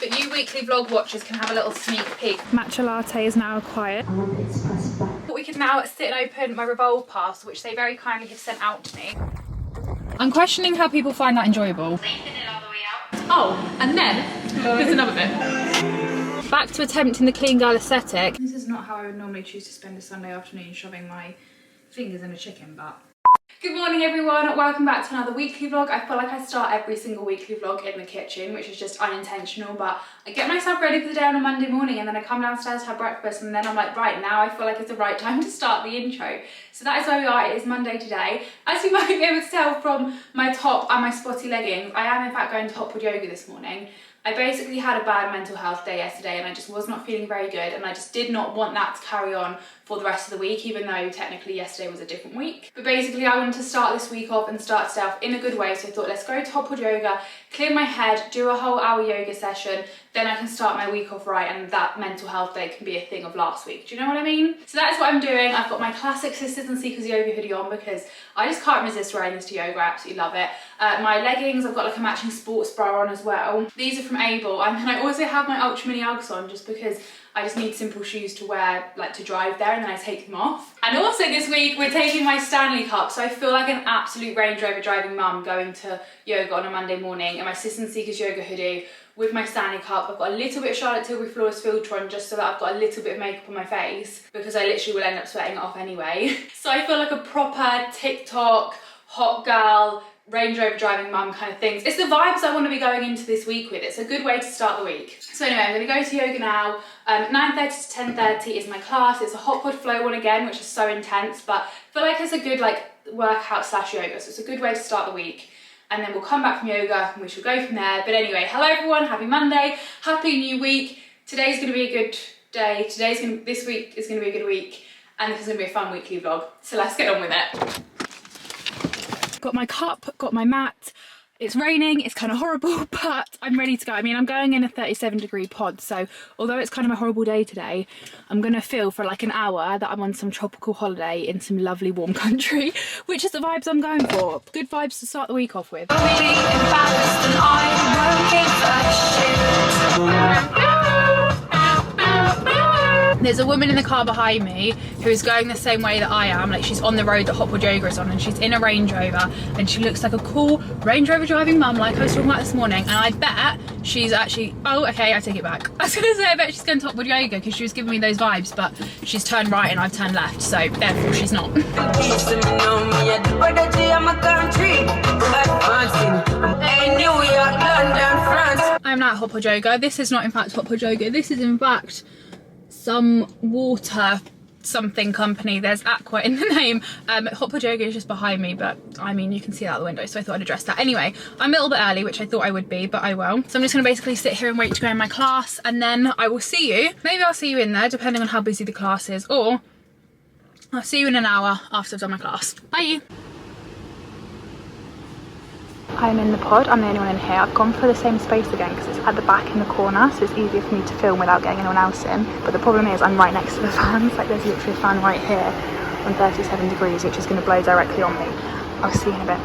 But you weekly vlog watchers can have a little sneak peek. Matcha latte is now acquired. We can now sit and open my Revolve parcel, which they very kindly have sent out to me. I'm questioning how people find that enjoyable. Oh, and then there's another bit. Back to attempting the clean girl aesthetic. This is not how I would normally choose to spend a Sunday afternoon, shoving my fingers in a chicken butt. Good morning everyone, welcome back to another weekly vlog. I feel like I start every single weekly vlog in the kitchen, which is just unintentional, but I get myself ready for the day on a Monday morning and then I come downstairs to have breakfast and then I'm like, right, now I feel like it's the right time to start the intro. So that is where we are. It is Monday today. As you might be able to tell from my top and my spotty leggings, I am in fact going to Hotwood Yoga this morning. I basically had a bad mental health day yesterday and I just was not feeling very good, and I just did not want that to carry on for the rest of the week, even though technically yesterday was a different week. But basically I wanted to start this week off and start today off in a good way, so I thought let's go to Hotwood Yoga, clear my head, do a whole hour yoga session, then I can start my week off right and that mental health day can be a thing of last week. Do you know what I mean? So that's what I'm doing. I've got my classic Sisters and Seekers yoga hoodie on because I just can't resist wearing this to yoga. I absolutely love it. My leggings, I've got like a matching sports bra on as well. These are from Able, and then I also have my Ultra Mini Uggs on just because I just need simple shoes to wear, like to drive there, and then I take them off. And also this week we're taking my Stanley Cup, so I feel like an absolute Range Rover driving mum going to yoga on a Monday morning in my Sisters and Seekers yoga hoodie with my Stanley Cup. I've got a little bit of Charlotte Tilbury Flawless filter on just so that I've got a little bit of makeup on my face because I literally will end up sweating it off anyway. So I feel like a proper TikTok, hot girl, Range Rover driving mum kind of things. It's the vibes I want to be going into this week with. It's a good way to start the week. So anyway, I'm going to go to yoga now. 9:30 to 10:30 is my class. It's a Hotwood flow one again, which is so intense, but I feel like it's a good like workout slash yoga, so it's a good way to start the week. And then we'll come back from yoga and we shall go from there. But anyway, hello everyone, happy Monday, happy new week. Today's going to be a good day. This week is going to be a good week, and this is going to be a fun weekly vlog. So let's get on with it. Got my cup, got my mat. It's raining, it's kind of horrible, but I'm ready to go. I mean, I'm going in a 37-degree pod, so although it's kind of a horrible day today, I'm gonna feel for like an hour that I'm on some tropical holiday in some lovely warm country, which is the vibes I'm going for. Good vibes to start the week off with. There's a woman in the car behind me who is going the same way that I am. Like, she's on the road that Hotwood Yoga is on, and she's in a Range Rover, and she looks like a cool Range Rover driving mum like I was talking about this morning. And I bet she's actually, oh okay, I take it back. I was gonna say I bet she's going to Hotwood Yoga because she was giving me those vibes, but she's turned right and I've turned left, so therefore she's not. I'm now at Hotwood Yoga. This is not in fact Hotwood Yoga, this is in fact some water something company. There's aqua in the name. Hotwood Yoga is just behind me, but I mean you can see that out the window, so I thought I'd address that. Anyway, I'm a little bit early, which I thought I would be, but I will. So I'm just gonna basically sit here and wait to go in my class, and then I will see you. Maybe I'll see you in there depending on how busy the class is, or I'll see you in an hour after I've done my class. Bye. I'm in the pod, I'm the only one in here. I've gone for the same space again because it's at the back in the corner, so it's easier for me to film without getting anyone else in. But the problem is I'm right next to the fans, like there's literally a fan right here on 37 degrees, which is going to blow directly on me. I'll see you in a bit.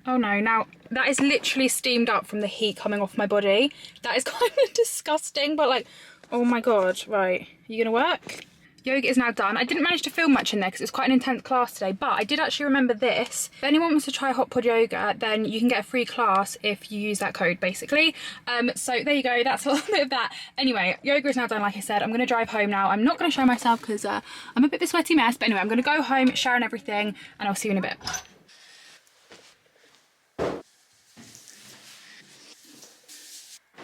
Oh no, now that is literally steamed up from the heat coming off my body. That is kind of disgusting, but like, oh my god, right, are you gonna work? Yoga is now done. I didn't manage to film much in there because it was quite an intense class today, but I did actually remember this. If anyone wants to try Hotwood Yoga, then you can get a free class if you use that code, basically. So there you go, that's a little bit of that. Anyway, yoga is now done, like I said. I'm gonna drive home now. I'm not gonna show myself because I'm a bit of a sweaty mess, but anyway, I'm gonna go home, shower and everything, and I'll see you in a bit.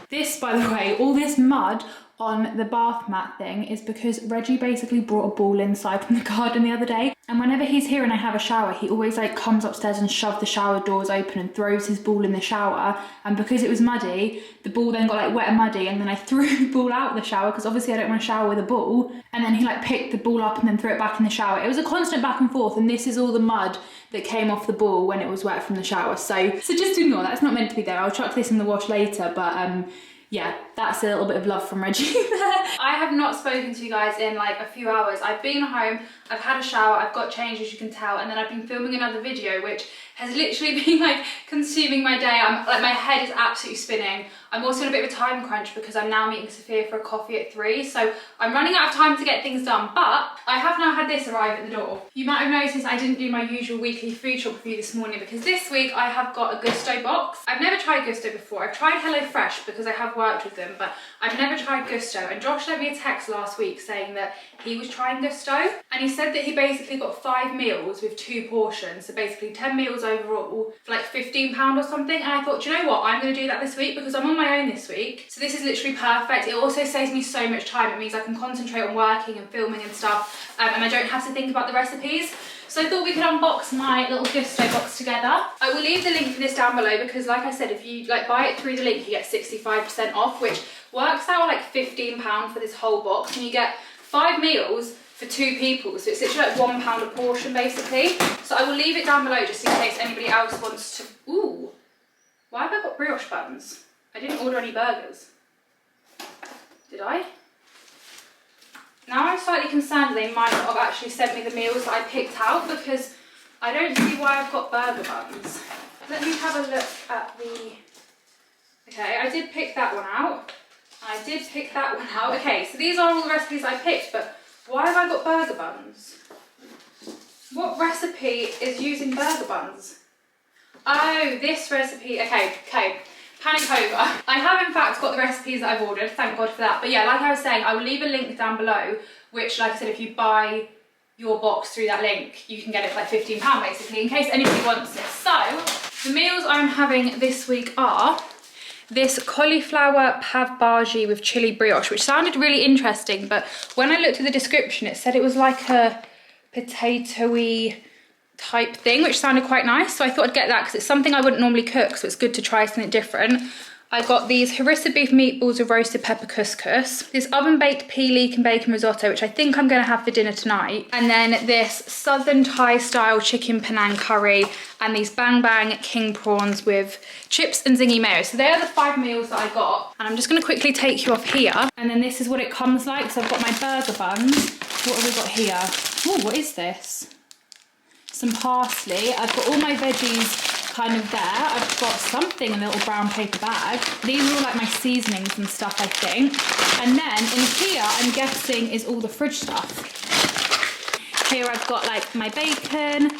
This, by the way, all this mud on the bath mat thing is because Reggie basically brought a ball inside from the garden the other day, and whenever he's here and I have a shower, he always like comes upstairs and shoves the shower doors open and throws his ball in the shower. And because it was muddy, the ball then got like wet and muddy, and then I threw the ball out of the shower because obviously I don't want to shower with a ball, and then he like picked the ball up and then threw it back in the shower. It was a constant back and forth, and this is all the mud that came off the ball when it was wet from the shower. So just ignore that, it's not meant to be there. I'll chuck this in the wash later, but yeah, that's a little bit of love from Reggie there. I have not spoken to you guys in like a few hours. I've been home, I've had a shower, I've got changed as you can tell, and then I've been filming another video which has literally been like consuming my day. I'm like, my head is absolutely spinning. I'm also in a bit of a time crunch because I'm now meeting Sophia for a coffee at 3, so I'm running out of time to get things done, but I have now had this arrive at the door. You might have noticed I didn't do my usual weekly food shop review this morning because this week I have got a Gusto box. I've never tried Gusto before. I've tried HelloFresh because I have worked with them, but I've never tried Gusto, and Josh sent me a text last week saying that he was trying Gusto, and he said that he basically got 5 meals with 2 portions, so basically 10 meals overall for like £15 or something. And I thought, do you know what, I'm going to do that this week because I'm on my own this week, so this is literally perfect. It also saves me so much time. It means I can concentrate on working and filming and stuff, and I don't have to think about the recipes. So I thought we could unbox my little Gusto box together. I will leave the link for this down below because, like I said, if you like buy it through the link, you get 65% off, which works out like £15 for this whole box, and you get 5 meals for 2 people, so it's literally like £1 a portion basically. So I will leave it down below just in case anybody else wants to. Ooh, why have I got brioche buns? I didn't order any burgers. Did I? Now I'm slightly concerned they might not have actually sent me the meals that I picked out because I don't see why I've got burger buns. Let me have a look at the... Okay, I did pick that one out. I did pick that one out. Okay, so these are all the recipes I picked, but why have I got burger buns? What recipe is using burger buns? Oh, this recipe. Okay. Panic over. I have in fact got the recipes that I've ordered, thank God for that. But yeah, like I was saying, I will leave a link down below, which, like I said, if you buy your box through that link, you can get it for like £15 basically, in case anybody wants this. So, the meals I'm having this week are this cauliflower pav bhaji with chili brioche, which sounded really interesting, but when I looked at the description, it said it was like a potatoey type thing, which sounded quite nice, so I thought I'd get that because it's something I wouldn't normally cook, so it's good to try something different. I got these harissa beef meatballs with roasted pepper couscous, this oven baked pea leek and bacon risotto, which I think I'm going to have for dinner tonight, and then this southern Thai style chicken Penang curry, and these bang bang king prawns with chips and zingy mayo. So they are the 5 meals that I got, and I'm just going to quickly take you off here, and then this is what it comes like. So I've got my burger buns. What have we got here? Oh, what is this? Some parsley. I've got all my veggies kind of there. I've got something in a little brown paper bag. These are all like my seasonings and stuff, I think. And then in here, I'm guessing, is all the fridge stuff. Here I've got like my bacon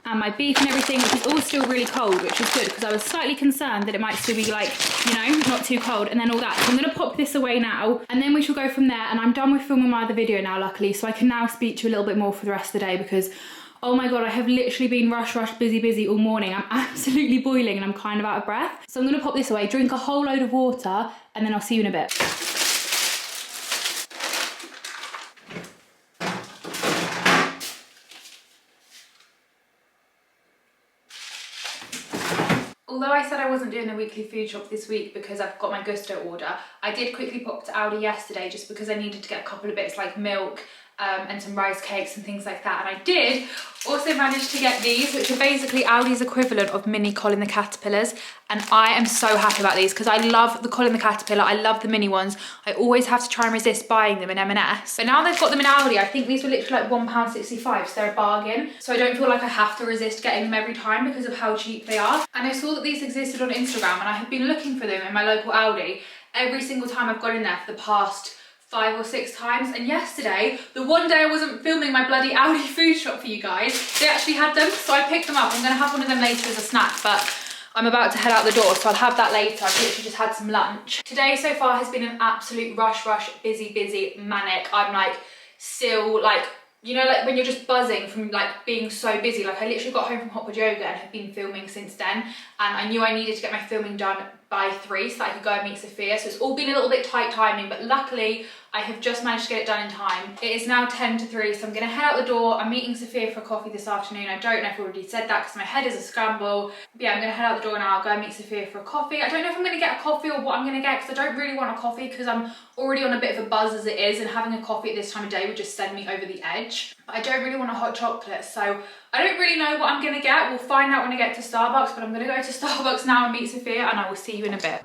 and my beef and everything, which is all still really cold, which is good because I was slightly concerned that it might still be like, you know, not too cold, and then all that. So I'm gonna pop this away now, and then we shall go from there. And I'm done with filming my other video now, luckily, so I can now speak to you a little bit more for the rest of the day because, oh my God, I have literally been rush, busy all morning. I'm absolutely boiling and I'm kind of out of breath. So I'm gonna pop this away, drink a whole load of water, and then I'll see you in a bit. Although I said I wasn't doing a weekly food shop this week because I've got my Gusto order, I did quickly pop to Aldi yesterday just because I needed to get a couple of bits like milk and some rice cakes and things like that. And I did also manage to get these, which are basically Aldi's equivalent of mini Colin the Caterpillars. And I am so happy about these because I love the Colin the Caterpillar. I love the mini ones. I always have to try and resist buying them in M&S. But now they've got them in Aldi, I think these were literally like £1.65, so they're a bargain. So I don't feel like I have to resist getting them every time because of how cheap they are. And I saw that these existed on Instagram, and I have been looking for them in my local Aldi every single time I've gone in there for the past 5 or 6 times. And yesterday, the one day I wasn't filming my bloody Aldi food shop for you guys, they actually had them, so I picked them up. I'm gonna have one of them later as a snack, but I'm about to head out the door, so I'll have that later. I've literally just had some lunch. Today so far has been an absolute rush, busy, manic. I'm like still like, you know, like when you're just buzzing from like being so busy. Like I literally got home from Hot Pod Yoga and have been filming since then, and I knew I needed to get my filming done by 3 so that I could go and meet Sophia. So it's all been a little bit tight timing, but luckily I have just managed to get it done in time. It is now 10 to 3, so I'm gonna head out the door. I'm meeting Sophia for coffee this afternoon. I don't know if I've already said that because my head is a scramble. But yeah, I'm gonna head out the door now. I'll go and meet Sophia for a coffee. I don't know if I'm gonna get a coffee or what I'm gonna get because I don't really want a coffee because I'm already on a bit of a buzz as it is, and having a coffee at this time of day would just send me over the edge. But I don't really want a hot chocolate, so I don't really know what I'm gonna get. We'll find out when I get to Starbucks, but I'm gonna go to Starbucks now and meet Sophia, and I will see you in a bit.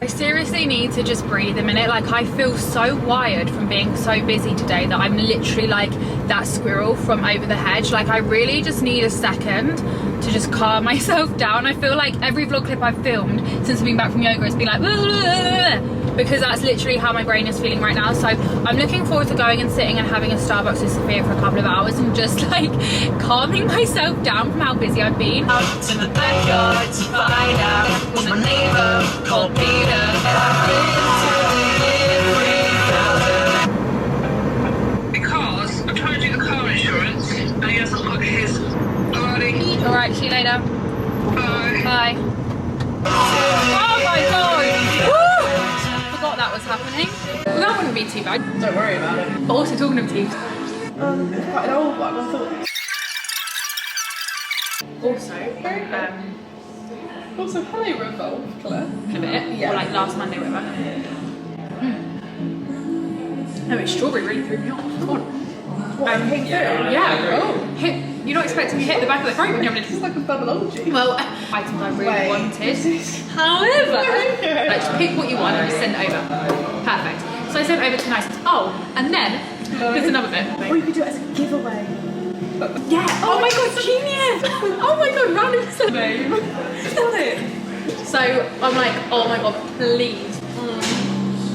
I seriously need to just breathe a minute. Like, I feel so wired from being so busy today that I'm literally like that squirrel from Over the Hedge. Like, I really just need a second to just calm myself down. I feel like every vlog clip I've filmed since I've been back from yoga has been like, because that's literally how my brain is feeling right now. So I'm looking forward to going and sitting and having a Starbucks with Sophia for a couple of hours and just like calming myself down from how busy I've been. Out to the backyard to find out what my neighbor called Peter. Because I'm trying to do the car insurance and he hasn't got his. Alright, see you later. Bye. Bye. Oh my god! Woo! Forgot that was happening. Well, that wouldn't be too bad. Don't worry about it. But also talking of teeth. It's quite an old one, I thought. Also, hello Revolve, Claire. In a bit, yeah. Or like last Monday, whatever. No, it's strawberry really threw me off. Come on. What, yeah. Oh, you're not expecting me to hit the back of the throat when you're having It's like a bubbleology. Well, items I really wanted. However, like, pick what you want and just send it over. Perfect. So I sent over to nice. Oh, and then there's another bit. Or you could do it as a giveaway. Yeah. Oh my god, genius! Oh my god, random babe. Got it. So I'm like, oh my god, please.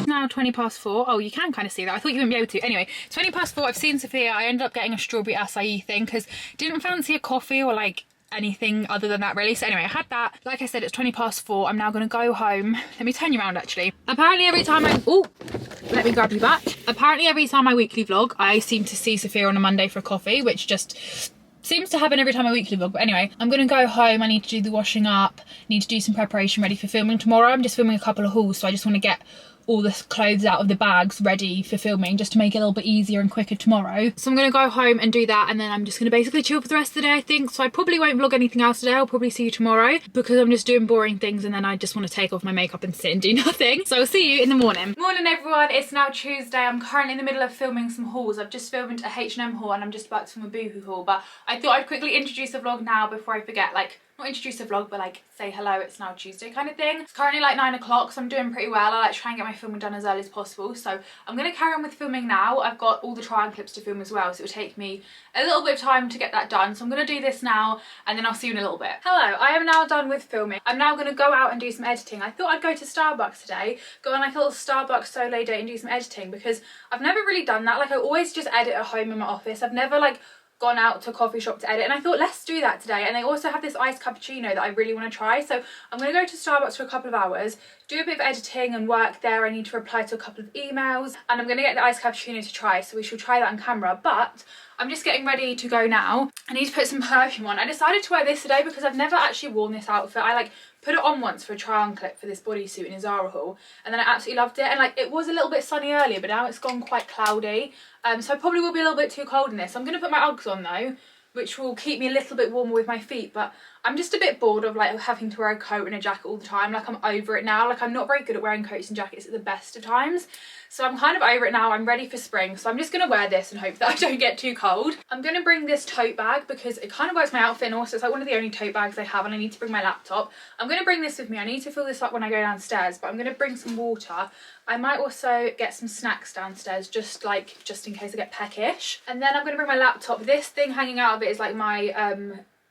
Now 20 past 4. Oh, you can kind of see that. I thought you wouldn't be able to. Anyway, 20 past 4. I've seen Sophia. I ended up getting a strawberry acai thing because didn't fancy a coffee or like anything other than that really. So anyway, I had that. Like I said, it's 20 past 4. I'm now going to go home. Let me turn you around actually. Apparently every time let me grab you back. Apparently every time I weekly vlog, I seem to see Sophia on a Monday for a coffee, which just seems to happen every time I weekly vlog. But anyway, I'm gonna go home. I need to do the washing up, need to do some preparation ready for filming tomorrow. I'm just filming a couple of hauls, so I just want to get all the clothes out of the bags ready for filming just to make it a little bit easier and quicker tomorrow. So I'm gonna go home and do that, and then I'm just gonna basically chill for the rest of the day, I think. So I probably won't vlog anything else today. I'll probably see you tomorrow because I'm just doing boring things and then I just want to take off my makeup and sit and do nothing. So I'll see you in the morning. Morning everyone, it's now Tuesday. I'm currently in the middle of filming some hauls. I've just filmed a H&M haul and I'm just about to film a boohoo haul, but I thought I'd quickly introduce the vlog now before I forget. Like, not introduce the vlog, but like say hello, it's now Tuesday kind of thing. It's currently like 9 o'clock, so I'm doing pretty well. I like try and get my filming done as early as possible. So I'm gonna carry on with filming now. I've got all the try-on clips to film as well, so it'll take me a little bit of time to get that done. So I'm gonna do this now and then I'll see you in a little bit. Hello, I am now done with filming. I'm now gonna go out and do some editing. I thought I'd go to Starbucks today, go on like a little Starbucks solo date and do some editing because I've never really done that. Like, I always just edit at home in my office. I've never like gone out to a coffee shop to edit, and I thought let's do that today. And they also have this iced cappuccino that I really want to try, so I'm going to go to Starbucks for a couple of hours, do a bit of editing and work there. I need to reply to a couple of emails and I'm going to get the iced cappuccino to try, so we shall try that on camera. But I'm just getting ready to go now. I need to put some perfume on. I decided to wear this today because I've never actually worn this outfit. I like put it on once for a try-on clip for this bodysuit in a Zara haul, and then I absolutely loved it. And like, it was a little bit sunny earlier, but now it's gone quite cloudy, so I probably will be a little bit too cold in this. I'm going to put my Uggs on though, which will keep me a little bit warmer with my feet, but I'm just a bit bored of like having to wear a coat and a jacket all the time. Like, I'm over it now. Like, I'm not very good at wearing coats and jackets at the best of times, so I'm kind of over it now. I'm ready for spring, so I'm just going to wear this and hope that I don't get too cold. I'm going to bring this tote bag because it kind of works my outfit, and also it's like one of the only tote bags I have, and I need to bring my laptop. I'm going to bring this with me. I need to fill this up when I go downstairs, but I'm going to bring some water. I might also get some snacks downstairs just in case I get peckish. And then I'm going to bring my laptop. This thing hanging out of it is like my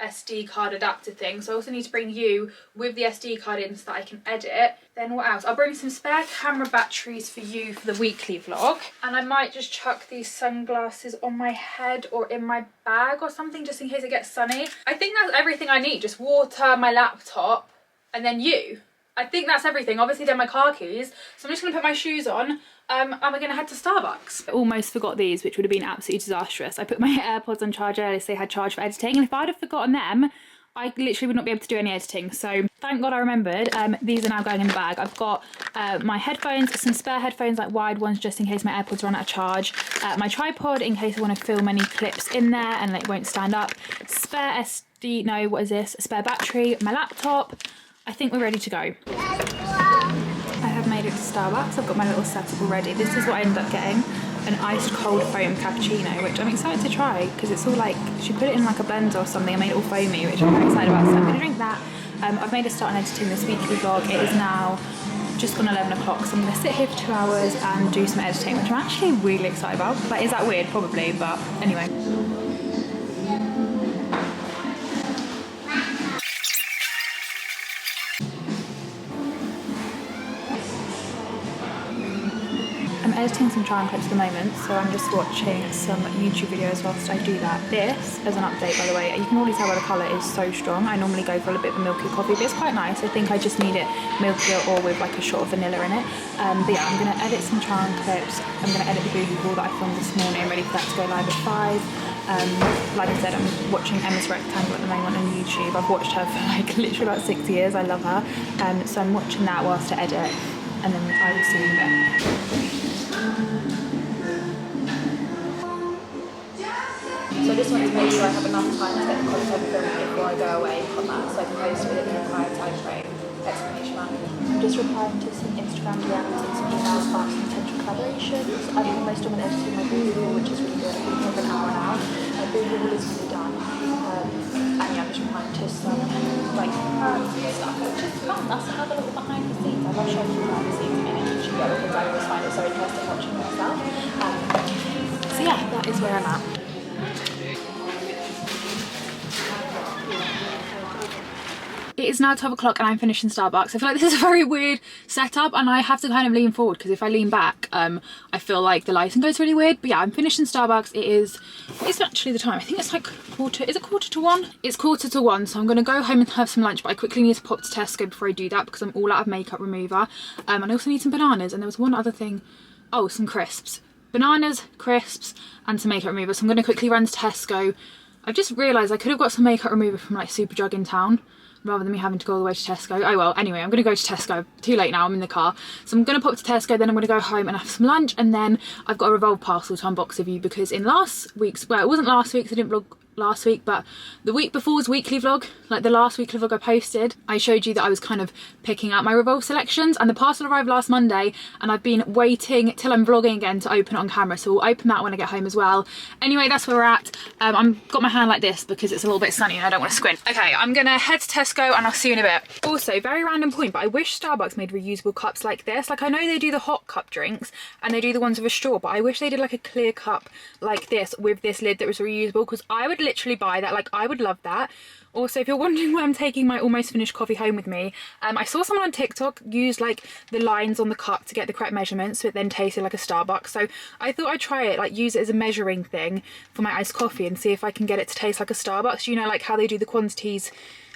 SD card adapter thing, so I also need to bring you with the SD card in so that I can edit. Then what else? I'll bring some spare camera batteries for you for the weekly vlog, and I might just chuck these sunglasses on my head or in my bag or something just in case it gets sunny. I think that's everything I need. Just water, my laptop, and then you. I think that's everything. Obviously they're my car keys, so I'm just going to put my shoes on. And we're going to head to Starbucks. I almost forgot these, which would have been absolutely disastrous. I put my AirPods on charge earlier so they had charge for editing, and if I'd have forgotten them, I literally would not be able to do any editing. So thank God I remembered. These are now going in the bag. I've got my headphones, some spare headphones, like wired ones, just in case my AirPods run out of charge. My tripod, in case I want to film any clips in there and it won't stand up. Spare spare battery, my laptop. I think we're ready to go. I have made it to Starbucks. I've got my little setup already. This is what I ended up getting. An iced cold foam cappuccino, which I'm excited to try because it's all like, she put it in like a blender or something and made it all foamy, which I'm very excited about, so I'm going to drink that. I've made a start on editing this weekly vlog. It is now just gone 11 o'clock, so I'm going to sit here for 2 hours and do some editing, which I'm actually really excited about. Like, is that weird? Probably, but anyway. I'm editing some trial clips at the moment, so I'm just watching some YouTube videos whilst I do that. This, as an update by the way, you can already tell by the colour is so strong. I normally go for a little bit of a milky coffee, but it's quite nice. I think I just need it milkier or with like a shot of vanilla in it. But yeah, I'm going to edit some trial clips. I'm going to edit the boohoo haul that I filmed this morning. I'm ready for that to go live at 5. Like I said, I'm watching Emma's Rectangle at the moment on YouTube. I've watched her for like literally about 6 years. I love her. So I'm watching that whilst I edit, and then I will see you in a bit. So I just wanted to make sure I have enough time to get the content filmed before I go away on that, so I can post within the entire time frame. Exclamation mark. I'm just replying to some Instagram DMs and some emails about some potential collaborations. I've been most of them editing my boohoo haul, which is really good. I've been here for an hour now. My boohoo haul is really done. And yeah, I'm just replying to some like parents and stuff, which is fun. That's another little behind the scenes. I love showing you behind the scenes in YouTube because I always find it so interesting watching myself. So yeah, that is where I'm at. It is now 12 o'clock and I'm finishing Starbucks. I feel like this is a very weird setup and I have to kind of lean forward because if I lean back, I feel like the lighting goes really weird. But yeah, I'm finishing Starbucks. It's actually the time. I think it's like is it quarter to 1? It's quarter to 1, so I'm going to go home and have some lunch, but I quickly need to pop to Tesco before I do that because I'm all out of makeup remover. And I also need some bananas, and there was one other thing. Oh, some crisps. Bananas, crisps, and some makeup remover. So I'm going to quickly run to Tesco. I've just realised I could have got some makeup remover from like Superdrug in town, rather than me having to go all the way to Tesco. Oh well, anyway, I'm going to go to Tesco. Too late now, I'm in the car. So I'm going to pop to Tesco, then I'm going to go home and have some lunch, and then I've got a Revolve parcel to unbox with you because in last week's, well, it wasn't last week, so I didn't vlog last week, but the week before's weekly vlog, like the last weekly vlog I posted, I showed you that I was kind of picking out my Revolve selections, and the parcel arrived last Monday and I've been waiting till I'm vlogging again to open it on camera, so we'll open that when I get home as well. Anyway, that's where we're at. I've got my hand like this because it's a little bit sunny and I don't want to squint. Okay, I'm gonna head to Tesco and I'll see you in a bit. Also, very random point, but I wish Starbucks made reusable cups like this. Like, I know they do the hot cup drinks and they do the ones with a straw, but I wish they did like a clear cup like this with this lid that was reusable, because I would literally buy that. Like, I would love that. Also, if you're wondering why I'm taking my almost finished coffee home with me, I saw someone on TikTok use like the lines on the cup to get the correct measurements, so it then tasted like a Starbucks. So I thought I'd try it, like use it as a measuring thing for my iced coffee and see if I can get it to taste like a Starbucks. You know, like how they do the quantities,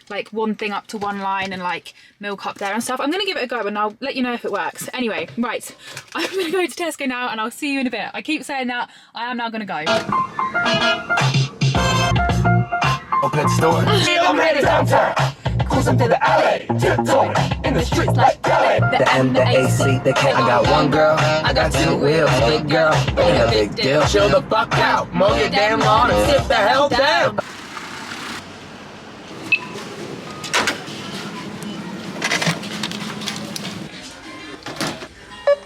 like one thing up to one line and like milk up there and stuff. I'm gonna give it a go and I'll let you know if it works. Anyway, right, I'm gonna go to Tesco now and I'll see you in a bit. I keep saying that, I am now gonna go. Open the store. I'm headed downtown. Cruising through the alley, tiptoeing in the streets like ballet. The M, the AC, the K. I got one girl, I got two wheels. Big girl, ain't a big deal. Chill the fuck out, mow your damn lawn and sit the hell down.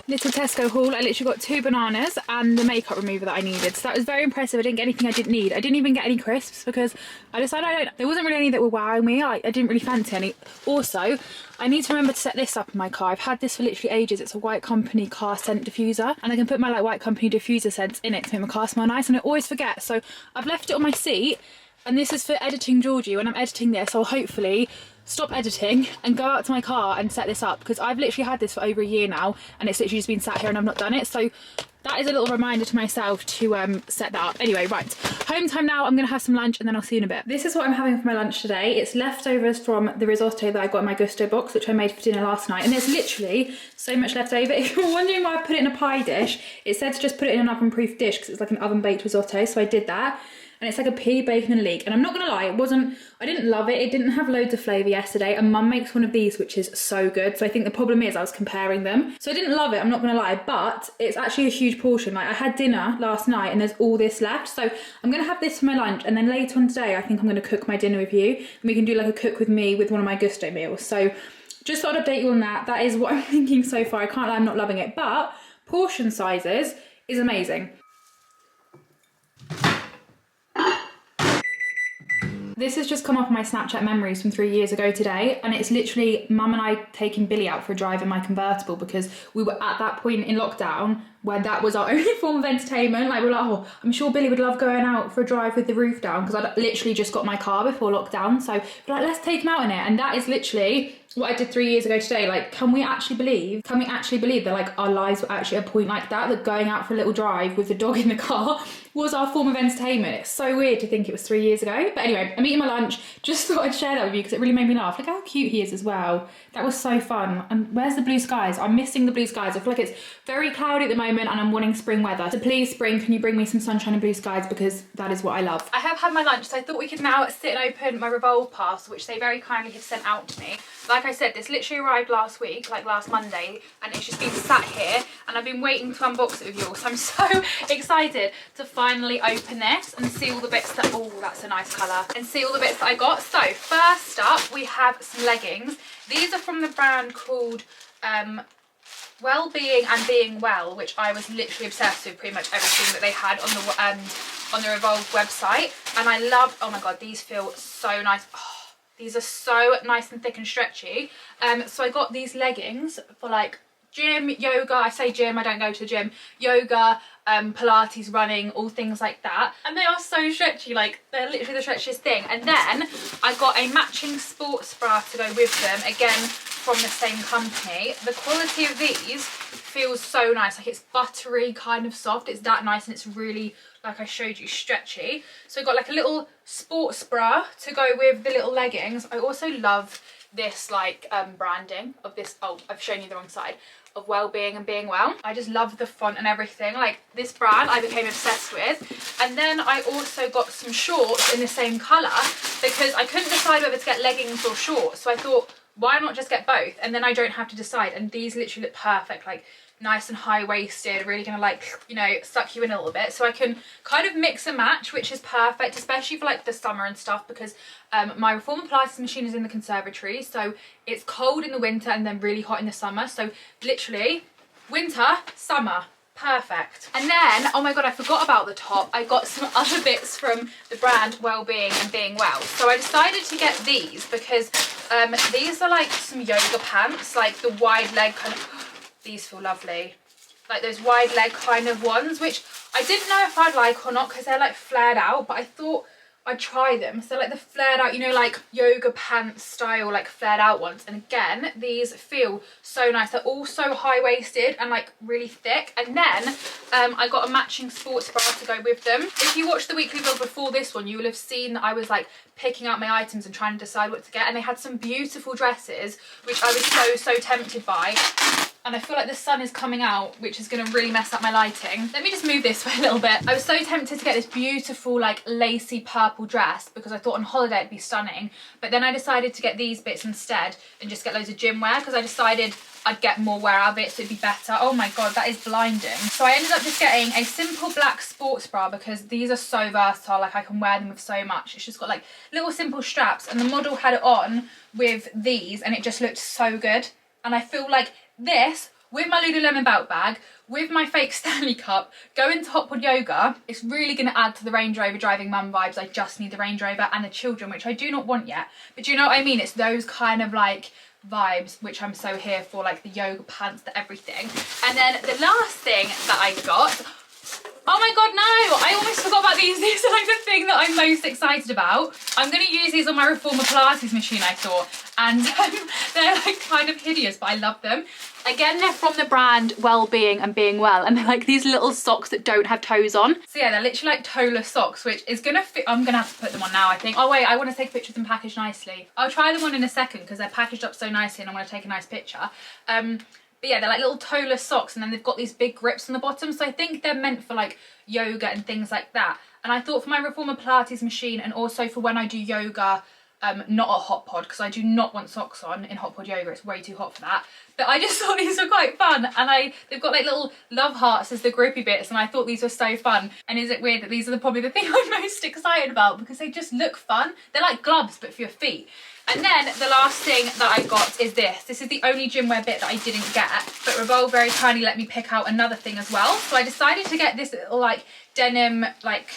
Little Tesco haul. I literally got 2 bananas and the makeup remover that I needed, so that was very impressive. I didn't get anything I didn't need. I didn't even get any crisps because I decided there wasn't really any that were wowing me. I didn't really fancy any. Also, I need to remember to set this up in my car. I've had this for literally ages. It's a White Company car scent diffuser, and I can put my like White Company diffuser scents in it to make my car smell nice, and I always forget, so I've left it on my seat. And this is for editing Georgie. When I'm editing this, I'll hopefully stop editing and go out to my car and set this up, because I've literally had this for over a year now and it's literally just been sat here and I've not done it. So that is a little reminder to myself to set that up. Anyway, right, home time now. I'm gonna have some lunch and then I'll see you in a bit. This is what I'm having for my lunch today. It's leftovers from the risotto that I got in my Gusto box, which I made for dinner last night, and there's literally so much left over. If you're wondering why I put it in a pie dish, it said to just put it in an oven proof dish because it's like an oven baked risotto, so I did that. and it's like a pea, bacon and leek. And I'm not gonna lie, I didn't love it. It didn't have loads of flavour yesterday, and Mum makes one of these which is so good. So I think the problem is I was comparing them. So I didn't love it, I'm not gonna lie, but it's actually a huge portion. Like I had dinner last night and there's all this left. So I'm gonna have this for my lunch, and then later on today I think I'm gonna cook my dinner with you, and we can do like a cook with me with one of my gusto meals. So just thought I'd update you on that. That is what I'm thinking so far. I can't lie, I'm not loving it, but portion sizes is amazing. This has just come off my Snapchat memories from 3 years ago today, and it's literally Mum and I taking Billy out for a drive in my convertible, because we were at that point in lockdown where that was our only form of entertainment. Like, we're like, oh, I'm sure Billy would love going out for a drive with the roof down, because I'd literally just got my car before lockdown. So we're like, let's take him out in it. And that is literally what I did 3 years ago today. Like, can we actually believe that like our lives were actually at a point like that going out for a little drive with the dog in the car was our form of entertainment? It's so weird to think it was 3 years ago. But anyway, I'm eating my lunch. Just thought I'd share that with you because it really made me laugh. Look how cute he is as well. That was so fun. And where's the blue skies? I'm missing the blue skies. I feel like it's very cloudy at the moment and I'm wanting spring weather. So please, spring, can you bring me some sunshine and blue skies, because that is what I love. I have had my lunch, so I thought we could now sit and open my Revolve parcel, which they very kindly have sent out to me. Like I said, this literally arrived last week, like last Monday, and it's just been sat here and I've been waiting to unbox it with you all. So I'm so excited to finally open this and see all the bits that, oh, that's a nice colour, and see all the bits that I got. So first up, we have some leggings. These are from the brand called Wellbeing and Being Well, which I was literally obsessed with pretty much everything that they had on the Revolve website. And I love, oh my God, these feel so nice. Oh, these are so nice and thick and stretchy. So I got these leggings for like gym, yoga. I say gym, I don't go to the gym. Yoga, Pilates, running, all things like that. And they are so stretchy, like they're literally the stretchiest thing. And then I got a matching sports bra to go with them, again from the same company. The quality of these feels so nice, like it's buttery, kind of soft. It's that nice, and it's really, like I showed you, stretchy. So I got like a little sports bra to go with the little leggings. I also love this like branding of this, oh, I've shown you the wrong side, of Wellbeing and Being Well. I just love the font and everything. Like, this brand I became obsessed with. And then I also got some shorts in the same colour, because I couldn't decide whether to get leggings or shorts. So I thought, why not just get both, and then I don't have to decide. And these literally look perfect, like nice and high-waisted, really gonna, like, you know, suck you in a little bit. So I can kind of mix and match, which is perfect, especially for like the summer and stuff, because my Reformer Pilates machine is in the conservatory, so it's cold in the winter and then really hot in the summer. So literally winter, summer, perfect. And then, oh my God, I forgot about the top. I got some other bits from the brand Wellbeing and Being Well. So I decided to get these because these are like some yoga pants, like the wide leg kind of, these feel lovely. Like those wide leg kind of ones, which I didn't know if I'd like or not because they're like flared out, but I thought I'd try them. So like the flared out, you know, like yoga pants style, like flared out ones. And again, these feel so nice. They're all so high-waisted and like really thick. And then I got a matching sports bra to go with them. If you watched the weekly vlog before this one, you will have seen that I was like picking out my items and trying to decide what to get. And they had some beautiful dresses, which I was so tempted by. And I feel like the sun is coming out, which is going to really mess up my lighting. Let me just move this way a little bit. I was so tempted to get this beautiful, like, lacy purple dress because I thought on holiday it'd be stunning. But then I decided to get these bits instead and just get loads of gym wear because I decided I'd get more wear out of it, so it'd be better. Oh my God, that is blinding. So I ended up just getting a simple black sports bra because these are so versatile, like I can wear them with so much. It's just got like little simple straps, and the model had it on with these and it just looked so good. And I feel like this, with my Lululemon belt bag, with my fake Stanley Cup, going to Hotpod Yoga, it's really going to add to the Range Rover driving mum vibes. I just need the Range Rover and the children, which I do not want yet. But do you know what I mean? It's those kind of like vibes, which I'm so here for, like the yoga pants, the everything. And then the last thing that I got, oh my God, no, I almost forgot about these. These are like the thing that I'm most excited about. I'm going to use these on my Reformer Pilates machine, I thought. And they're like kind of hideous, but I love them. Again, they're from the brand Wellbeing and Being Well, and they're like these little socks that don't have toes on. So yeah, they're literally like toeless socks, which is gonna fit. I'm gonna have to put them on now, I think. Oh wait, I want to take a picture of them packaged nicely. I'll try them on in a second because they're packaged up so nicely and I want to take a nice picture. But yeah, they're like little toeless socks, and then they've got these big grips on the bottom. So I think they're meant for like yoga and things like that. And I thought for my reformer Pilates machine and also for when I do yoga, not a hot pod, because I do not want socks on in hot pod yoga, it's way too hot for that. But I just thought these were quite fun, and they've got like little love hearts as the grippy bits, and I thought these were so fun. And is it weird that these are probably the thing I'm most excited about, because they just look fun. They're like gloves but for your feet. And then the last thing that I got is this. This is the only gym wear bit that I didn't get, but Revolve very kindly let me pick out another thing as well. So I decided to get this little like denim like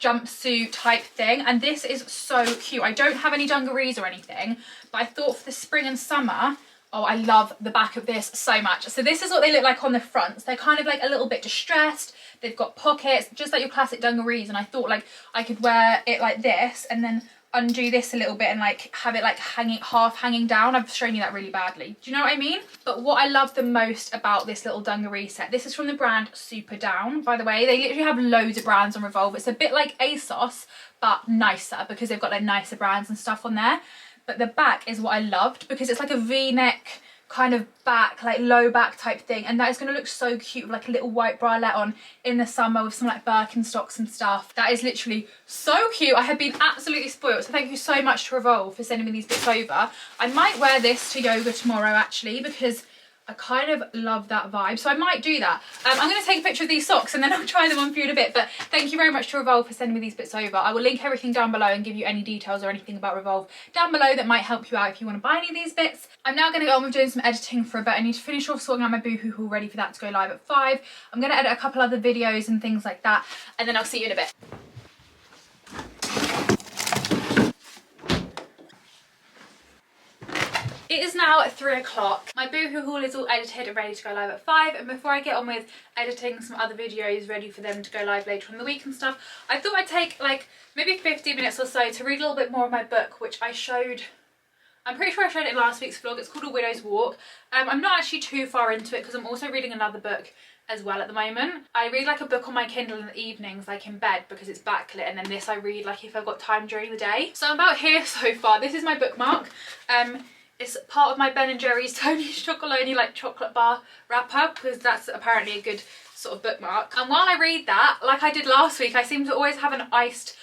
jumpsuit type thing, and this is so cute. I don't have any dungarees or anything, but I thought for the spring and summer, oh, I love the back of this so much. So this is what they look like on the fronts. They're kind of like a little bit distressed. They've got pockets, just like your classic dungarees, and I thought like I could wear it like this and then undo this a little bit and like have it like half hanging down. I've shown you that really badly. Do you know what I mean? But what I love the most about this little dungaree set, this is from the brand Super Down, by the way. They literally have loads of brands on Revolve. It's a bit like ASOS, but nicer, because they've got like nicer brands and stuff on there. But the back is what I loved, because it's like a V-neck kind of back, like low back type thing, and that is going to look so cute with like a little white bralette on in the summer with some like Birkenstocks and stuff. That is literally so cute. I have been absolutely spoiled, so thank you so much to Revolve for sending me these bits over. I might wear this to yoga tomorrow actually, because I kind of love that vibe, so I might do that. I'm going to take a picture of these socks and then I'll try them on for you in a bit, but thank you very much to Revolve for sending me these bits over. I will link everything down below and give you any details or anything about Revolve down below that might help you out if you want to buy any of these bits. I'm now going to go on with doing some editing for a bit. I need to finish off sorting out my boohoo haul ready for that to go live at 5. I'm going to edit a couple other videos and things like that, and then I'll see you in a bit. It is now at 3 o'clock. My boohoo haul is all edited and ready to go live at 5, and before I get on with editing some other videos ready for them to go live later in the week and stuff, I thought I'd take like maybe 15 minutes or so to read a little bit more of my book, which I showed, I'm pretty sure I showed it in last week's vlog. It's called A Widow's Walk. I'm not actually too far into it because I'm also reading another book as well at the moment. I read like a book on my Kindle in the evenings, like in bed, because it's backlit, and then this I read like if I've got time during the day. So I'm about here so far. This is my bookmark. It's part of my Ben & Jerry's Tony's Chocolonely like chocolate bar wrapper, because that's apparently a good sort of bookmark. And while I read that, like I did last week, I seem to always have an iced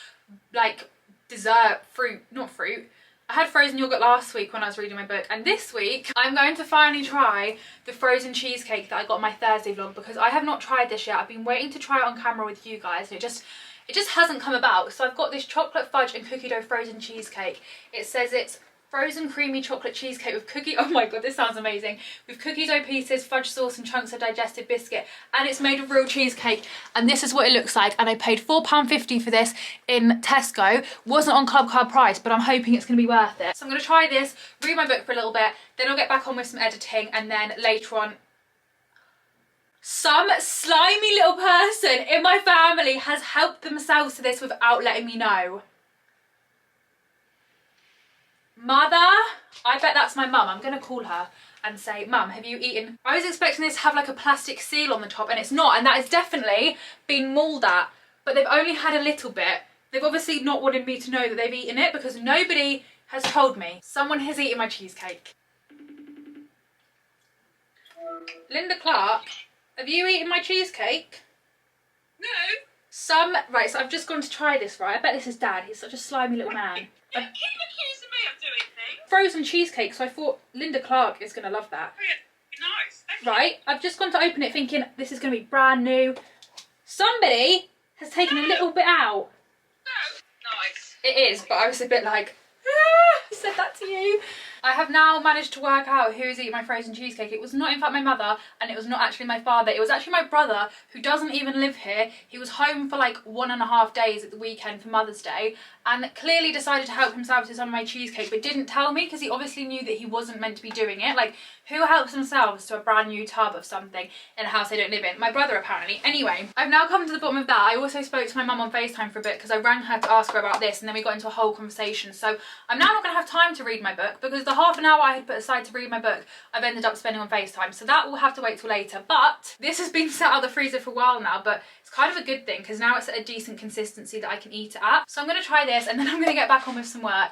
like dessert fruit, not fruit. I had frozen yogurt last week when I was reading my book, and this week I'm going to finally try the frozen cheesecake that I got in my Thursday vlog, because I have not tried this yet. I've been waiting to try it on camera with you guys, and it just hasn't come about. So I've got this chocolate fudge and cookie dough frozen cheesecake. It says it's frozen creamy chocolate cheesecake with cookie, oh my god, this sounds amazing, with cookie dough pieces, fudge sauce and chunks of digestive biscuit, and it's made of real cheesecake, and this is what it looks like. And I paid £4.50 for this in Tesco. Wasn't on club card price, but I'm hoping it's going to be worth it. So I'm going to try this, read my book for a little bit, then I'll get back on with some editing, and then later on, some slimy little person in my family has helped themselves to this without letting me know. Mother, I bet that's my mum. I'm going to call her and say, Mum, have you eaten? I was expecting this to have like a plastic seal on the top, and it's not, and that has definitely been mauled at, but they've only had a little bit. They've obviously not wanted me to know that they've eaten it, because nobody has told me. Someone has eaten my cheesecake. Linda Clark, have you eaten my cheesecake? No. Right, so I've just gone to try this, right? I bet this is Dad. He's such a slimy little man. Keep accusing me of doing things. Frozen cheesecake, so I thought Linda Clark is going to love that. Oh, yeah. Nice, thank you. Right, I've just gone to open it thinking this is going to be brand new. Somebody has taken a little bit out. No. Nice. It is, but I was a bit like, ah, I said that to you. I have now managed to work out who is eating my frozen cheesecake. It was not in fact my mother, and it was not actually my father. It was actually my brother, who doesn't even live here. He was home for like 1.5 days at the weekend for Mother's Day, and clearly decided to help himself to some of my cheesecake, but didn't tell me, because he obviously knew that he wasn't meant to be doing it. Like, who helps themselves to a brand new tub of something in a house they don't live in? My brother, apparently. Anyway, I've now come to the bottom of that. I also spoke to my mum on FaceTime for a bit, because I rang her to ask her about this, and then we got into a whole conversation. So I'm now not going to have time to read my book, because the half an hour I had put aside to read my book, I've ended up spending on FaceTime. So that will have to wait till later. But this has been sat out the freezer for a while now, but it's kind of a good thing, because now it's at a decent consistency that I can eat it at. So I'm going to try this, and then I'm going to get back on with some work.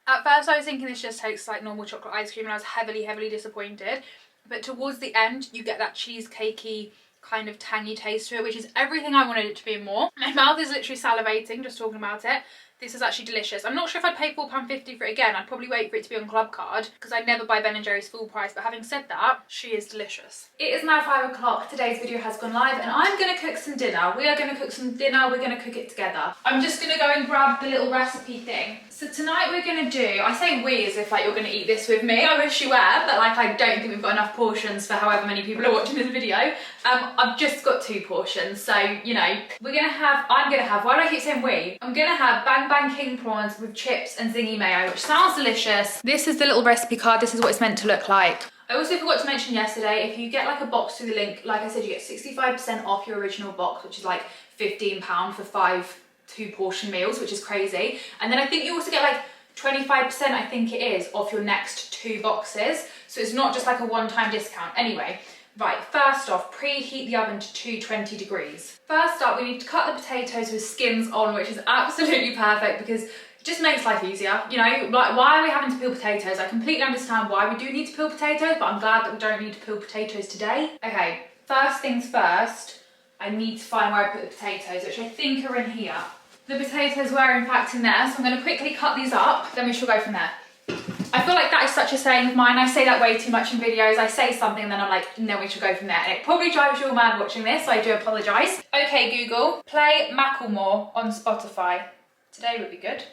At first I was thinking this just tastes like normal chocolate ice cream, and I was heavily disappointed. but towards the end you get that cheesecakey kind of tangy taste to it, which is everything I wanted it to be and more. My mouth is literally salivating just talking about it. This is actually delicious. I'm not sure if I'd pay £4.50 for it again. I'd probably wait for it to be on club card because I never buy Ben & Jerry's full price, but having said that, she is delicious. It is now 5 o'clock. Today's video has gone live and I'm gonna cook some dinner. We are gonna cook some dinner, we're gonna cook it together. I'm just gonna go and grab the little recipe thing. So tonight we're gonna do, I say we as if like you're gonna eat this with me, I wish you were, but like I don't think we've got enough portions for however many people are watching this video. I've just got 2 portions, so you know, I'm gonna have, why do I keep saying we? I'm gonna have Bang Bang King prawns with chips and zingy mayo, which sounds delicious. This is the little recipe card, this is what it's meant to look like. I also forgot to mention yesterday, if you get like a box through the link, like I said, you get 65% off your original box, which is like £15 for 5 2-portion meals, which is crazy. And then I think you also get like 25%, I think it is, off your next 2 boxes. So it's not just like a one-time discount. Anyway, right, first off, preheat the oven to 220 degrees. First up, we need to cut the potatoes with skins on, which is absolutely perfect because it just makes life easier. You know, like why are we having to peel potatoes? I completely understand why we do need to peel potatoes, but I'm glad that we don't need to peel potatoes today. Okay, first things first, I need to find where I put the potatoes, which I think are in here. The potatoes were in fact in there, so I'm going to quickly cut these up, then we shall go from there. I feel like that is such a saying of mine. I say that way too much in videos. I say something and then I'm like, no, we should go from there. And it probably drives you all mad watching this, so I do apologise. Okay, Google, play Macklemore on Spotify. Today would be good.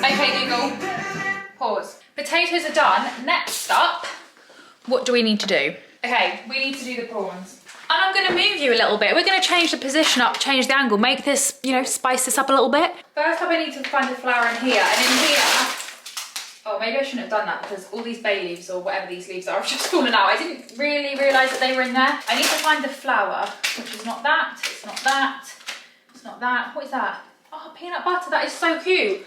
Okay, Google, pause. Potatoes are done. Next up, what do we need to do? Okay, we need to do the prawns. And I'm gonna move you a little bit. We're gonna change the position up, change the angle, make this, you know, spice this up a little bit. First up, I need to find the flour in here. And in here, oh, maybe I shouldn't have done that because all these bay leaves or whatever these leaves are have just fallen out. I didn't really realise that they were in there. I need to find the flour, which is not that, it's not that, it's not that. What is that? Oh, peanut butter, that is so cute.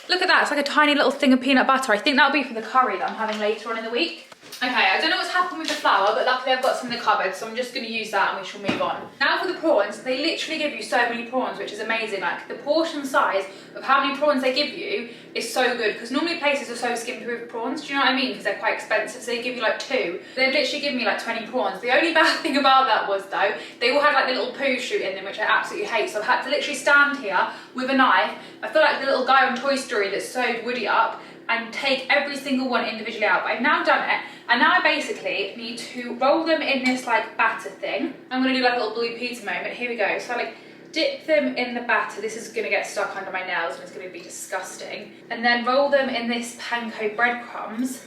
Look at that, it's like a tiny little thing of peanut butter. I think that'll be for the curry that I'm having later on in the week. Okay, I don't know what's happened with the flour, but luckily I've got some in the cupboard, so I'm just going to use that and we shall move on. Now for the prawns, they literally give you so many prawns, which is amazing. Like the portion size of how many prawns they give you is so good, because normally places are so skimpy with prawns, do you know what I mean? Because they're quite expensive, so they give you like 2. They've literally given me like 20 prawns. The only bad thing about that was though, they all had like the little poo shoot in them, which I absolutely hate, so I've had to literally stand here with a knife. I feel like the little guy on Toy Story that sewed Woody up and take every single one individually out, but I've now done it, and now I basically need to roll them in this like batter thing. I'm gonna do like a little Blue Peter moment, here we go. So I like dip them in the batter, this is gonna get stuck under my nails and it's gonna be disgusting, and then roll them in this panko breadcrumbs,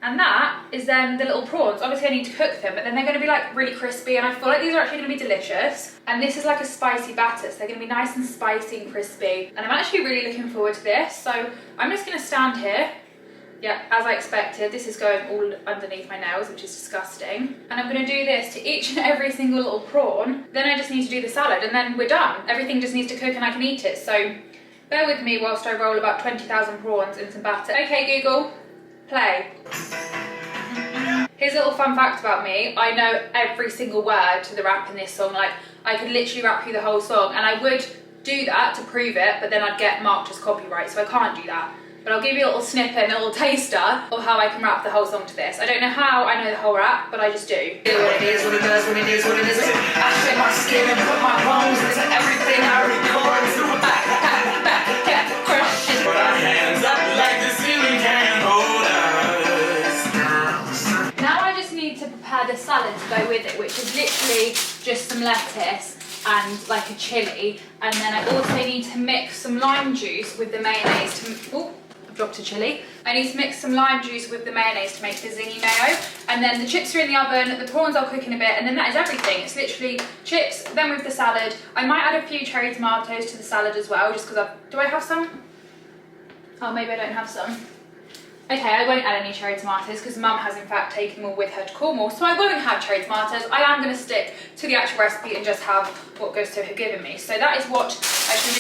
and that is then the little prawns. Obviously I need to cook them, but then they're gonna be like really crispy, and I feel like these are actually gonna be delicious. And this is like a spicy batter, so they're gonna be nice and spicy and crispy. And I'm actually really looking forward to this. So I'm just gonna stand here. Yeah, as I expected, this is going all underneath my nails, which is disgusting. And I'm gonna do this to each and every single little prawn. Then I just need to do the salad and then we're done. Everything just needs to cook and I can eat it. So bear with me whilst I roll about 20,000 prawns in some batter. Okay, Google, play. Here's a little fun fact about me. I know every single word to the rap in this song. Like, I could literally rap you the whole song, and I would do that to prove it, but then I'd get marked as copyright, so I can't do that. But I'll give you a little snippet and a little taster of how I can rap the whole song to this. I don't know how I know the whole rap, but I just do. What it is, what it does, what it is, what it isn't. I shed my skin and put my bones into everything I record. Back, get crushed. Put our hands up like the ceiling can't hold us. Now I just need to prepare the salad to go with it, which is literally just some lettuce and like a chilli, and then I also need to mix some lime juice with the mayonnaise to, oh, I've dropped a chilli. I need to mix some lime juice with the mayonnaise to make the zingy mayo, and then the chips are in the oven, the prawns I'll cook in a bit, and then that is everything. It's literally chips, then with the salad. I might add a few cherry tomatoes to the salad as well, just because do I have some? Oh, maybe I don't have some. Okay, I won't add any cherry tomatoes because Mum has in fact taken them all with her to Cornwall, so I won't have cherry tomatoes. I am going to stick to the actual recipe and just have what Gusto have given me. So that is what I should do.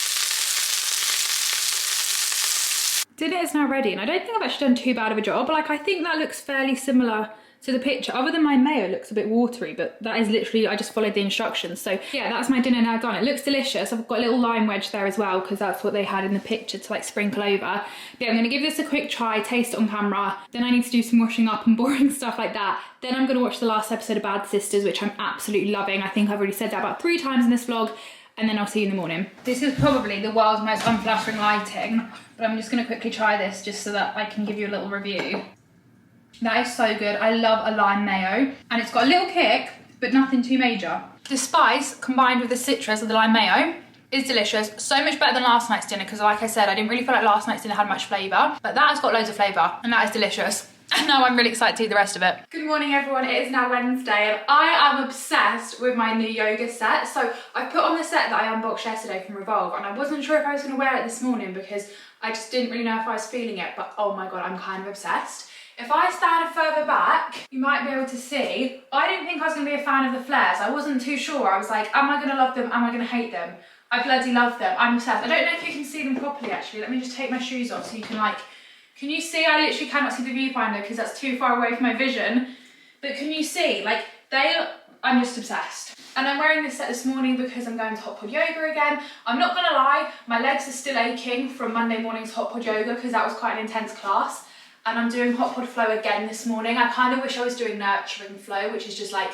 Dinner is now ready, and I don't think I've actually done too bad of a job. Like, I think that looks fairly similar So the picture, other than my mayo, looks a bit watery, but that is literally, I just followed the instructions. So yeah, that's my dinner now done. It looks delicious. I've got a little lime wedge there as well, because that's what they had in the picture to like sprinkle over. But yeah, I'm gonna give this a quick try, taste it on camera. Then I need to do some washing up and boring stuff like that. Then I'm gonna watch the last episode of Bad Sisters, which I'm absolutely loving. I think I've already said that about 3 times in this vlog. And then I'll see you in the morning. This is probably the world's most unflattering lighting, but I'm just gonna quickly try this just so that I can give you a little review. That is so good. I love a lime mayo. And it's got a little kick, but nothing too major. The spice combined with the citrus of the lime mayo is delicious. So much better than last night's dinner, because like I said, I didn't really feel like last night's dinner had much flavour, but that has got loads of flavour, and that is delicious. And now I'm really excited to eat the rest of it. Good morning everyone, it is now Wednesday and I am obsessed with my new yoga set. So I put on the set that I unboxed yesterday from Revolve, and I wasn't sure if I was going to wear it this morning because I just didn't really know if I was feeling it, but oh my god, I'm kind of obsessed. If I stand further back, you might be able to see, I didn't think I was going to be a fan of the flares. I wasn't too sure. I was like, am I going to love them? Am I going to hate them? I bloody love them. I'm obsessed. I don't know if you can see them properly actually. Let me just take my shoes off so you can like, can you see? I literally cannot see the viewfinder because that's too far away from my vision. But can you see? Like, I'm just obsessed. And I'm wearing this set this morning because I'm going to hot pod yoga again. I'm not gonna lie, my legs are still aching from Monday morning's hot pod yoga because that was quite an intense class. And I'm doing hot pod flow again this morning. I kind of wish I was doing nurturing flow, which is just like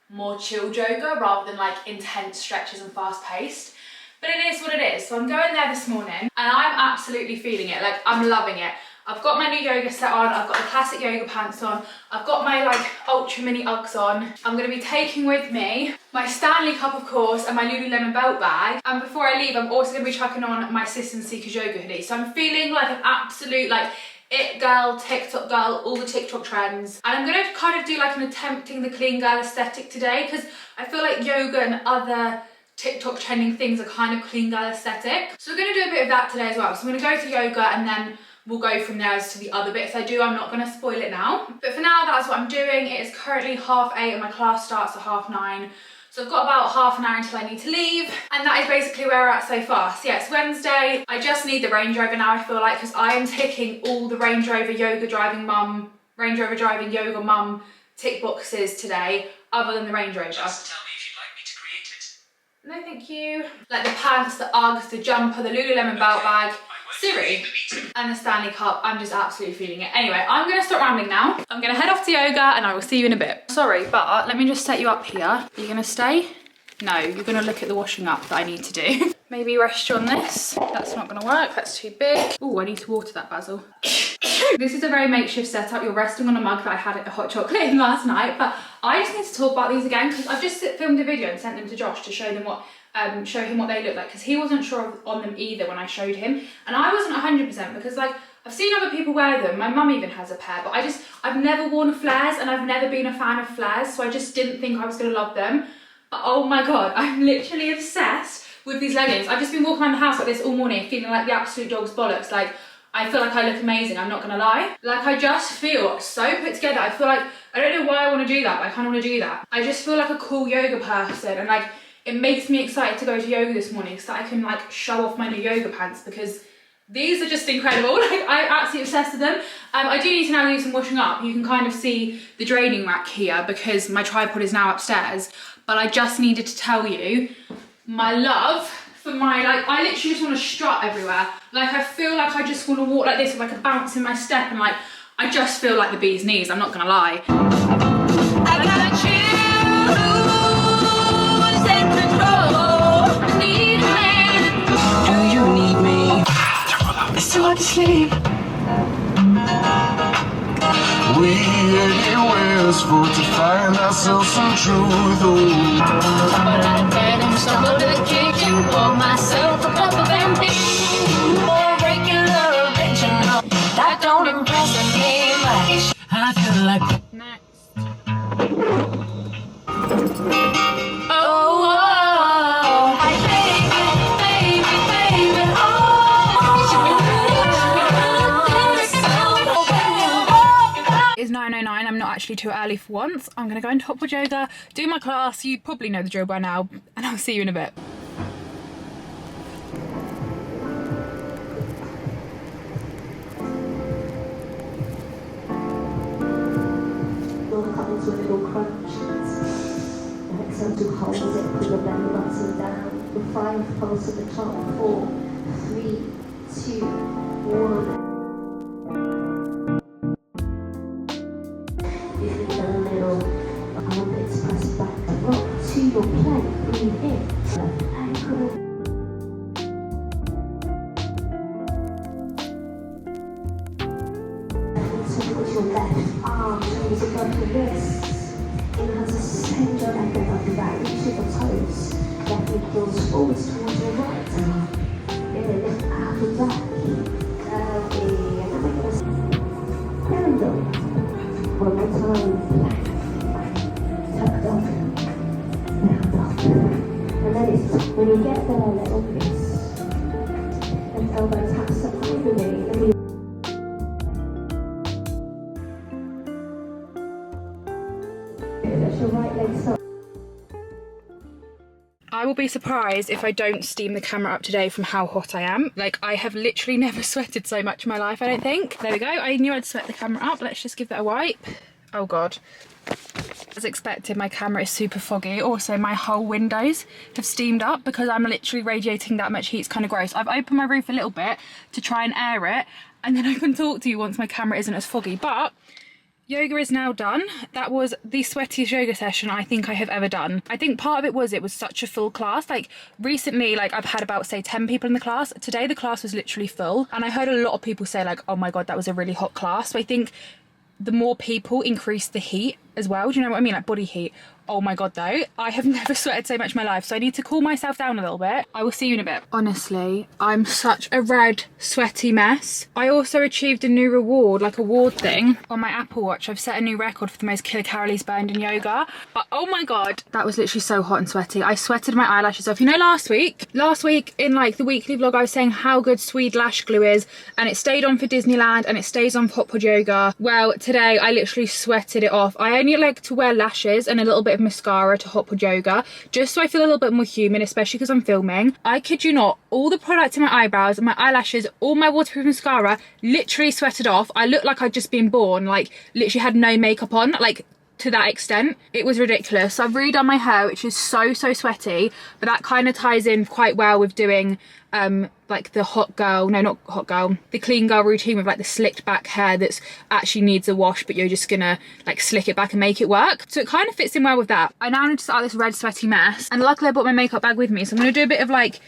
more chilled yoga rather than like intense stretches and fast paced. But it is what it is. So I'm going there this morning and I'm absolutely feeling it. Like, I'm loving it. I've got my new yoga set on, I've got the classic yoga pants on, I've got my like ultra mini Uggs on. I'm gonna be taking with me my Stanley cup of course and my Lululemon belt bag. And before I leave, I'm also gonna be chucking on my Sis and Seekers yoga hoodie. So I'm feeling like an absolute like it girl, TikTok girl, all the TikTok trends. And I'm gonna kind of do like an attempting the clean girl aesthetic today because I feel like yoga and other TikTok trending things are kind of clean girl aesthetic. So we're gonna do a bit of that today as well. So I'm gonna go to yoga and then we'll go from there as to the other bits I do. I'm not gonna spoil it now. But for now, that's what I'm doing. It is currently 8:30 and my class starts at 9:30. So I've got about half an hour until I need to leave. And that is basically where we're at so far. So yeah, it's Wednesday. I just need the Range Rover now, I feel like, because I am ticking all the Range Rover yoga driving mum, Range Rover driving yoga mum tick boxes today, other than the Range Rover. Just tell me if you'd like me to create it. No, thank you. Like the pants, the Uggs, the jumper, the Lululemon belt bag, Siri, and the Stanley cup. I'm just absolutely feeling it. Anyway, I'm gonna stop rambling now. I'm gonna head off to yoga and I will see you in a bit. Sorry, but let me just set you up here. Are you gonna stay? No, you're gonna look at the washing up that I need to do. Maybe rest you on this. That's not gonna work, that's too big. Oh, I need to water that basil. This is a very makeshift setup. You're resting on a mug that I had at a hot chocolate in last night, but I just need to talk about these again because I've just filmed a video and sent them to Josh to show them what show him what they look like, because he wasn't sure on them either when I showed him, and I wasn't 100% because like I've seen other people wear them. My mum even has a pair, but I've never worn flares and I've never been a fan of flares, so I just didn't think I was gonna love them. But oh my god, I'm literally obsessed with these leggings. I've just been walking around the house like this all morning feeling like the absolute dog's bollocks. Like, I feel like I look amazing, I'm not gonna lie. Like, I just feel so put together. I feel like, I don't know why I wanna do that, but I kinda wanna do that. I just feel like a cool yoga person, and like, it makes me excited to go to yoga this morning so that I can like show off my new yoga pants because these are just incredible. Like, I'm absolutely obsessed with them. I do need to now do some washing up. You can kind of see the draining rack here because my tripod is now upstairs, but I just needed to tell you my love for my, like, I literally just want to strut everywhere. Like, I feel like I just want to walk like this with like a bounce in my step, and like, I just feel like the bee's knees, I'm not gonna lie. I got you. It's too hard to sleep. We anywhere for to find ourselves some truth. But I did him stumble to the kitchen, pour myself a cup of ambition. More regular, original. That don't impress me much. I feel like It's 9:09. I'm not actually too early for once. I'm gonna go into hot pod yoga, do my class. You probably know the drill by now, and I'll see you in a bit. down to a little crunch. Exhale to hold it, put your belly button down. The 5 pulse at the top, 4, 3, 2, 1. In the middle, armpits press back, rock to your plank, breathe in, left ankle. So put your left arm raise above your wrists. Inhale to send your left above your back, reach to your toes. Left knee heels forwards towards your right arm. Then lift out and back. Lovely. And then we're going to stand up. One more time. Tucked up. Round up. And then it's when you get there, let open. And elbow taps up over the knee. Your right leg up. I will be surprised if I don't steam the camera up today from how hot I am. Like, I have literally never sweated so much in my life, I don't think. There we go. I knew I'd sweat the camera up. Let's just give that a wipe. Oh God. As expected, my camera is super foggy. Also, my whole windows have steamed up because I'm literally radiating that much heat. It's kind of gross. I've opened my roof a little bit to try and air it, and then I can talk to you once my camera isn't as foggy. But yoga is now done. That was the sweatiest yoga session I think I have ever done. I think part of it was such a full class. Like recently, like I've had about say 10 people in the class. Today the class was literally full, and I heard a lot of people say like, oh my God, that was a really hot class. So I think the more people increase the heat as well. Do you know what I mean? Like body heat. Oh my God though, I have never sweated so much in my life, so I need to cool myself down a little bit. I will see you in a bit. Honestly, I'm such a red, sweaty mess. I also achieved a new reward, like award thing, on my Apple Watch. I've set a new record for the most kilocalories burned in yoga. But oh my God, that was literally so hot and sweaty. I sweated my eyelashes off. You know, last week in like the weekly vlog, I was saying how good Swede lash glue is, and it stayed on for Disneyland and it stays on for hot pod yoga. Well, today I literally sweated it off. I only like to wear lashes and a little bit of mascara to hot pod yoga just so I feel a little bit more human, especially because I'm filming. I kid you not, all the products in my eyebrows, my eyelashes, all my waterproof mascara literally sweated off. I looked like I'd just been born, like literally had no makeup on, like to that extent. It was ridiculous. So I've redone my hair, which is so sweaty, but that kind of ties in quite well with doing like the the clean girl routine with like the slicked back hair that's actually needs a wash, but you're just gonna like slick it back and make it work. So it kind of fits in well with that. I now need to start this red sweaty mess, and luckily I brought my makeup bag with me, so I'm gonna do a bit of like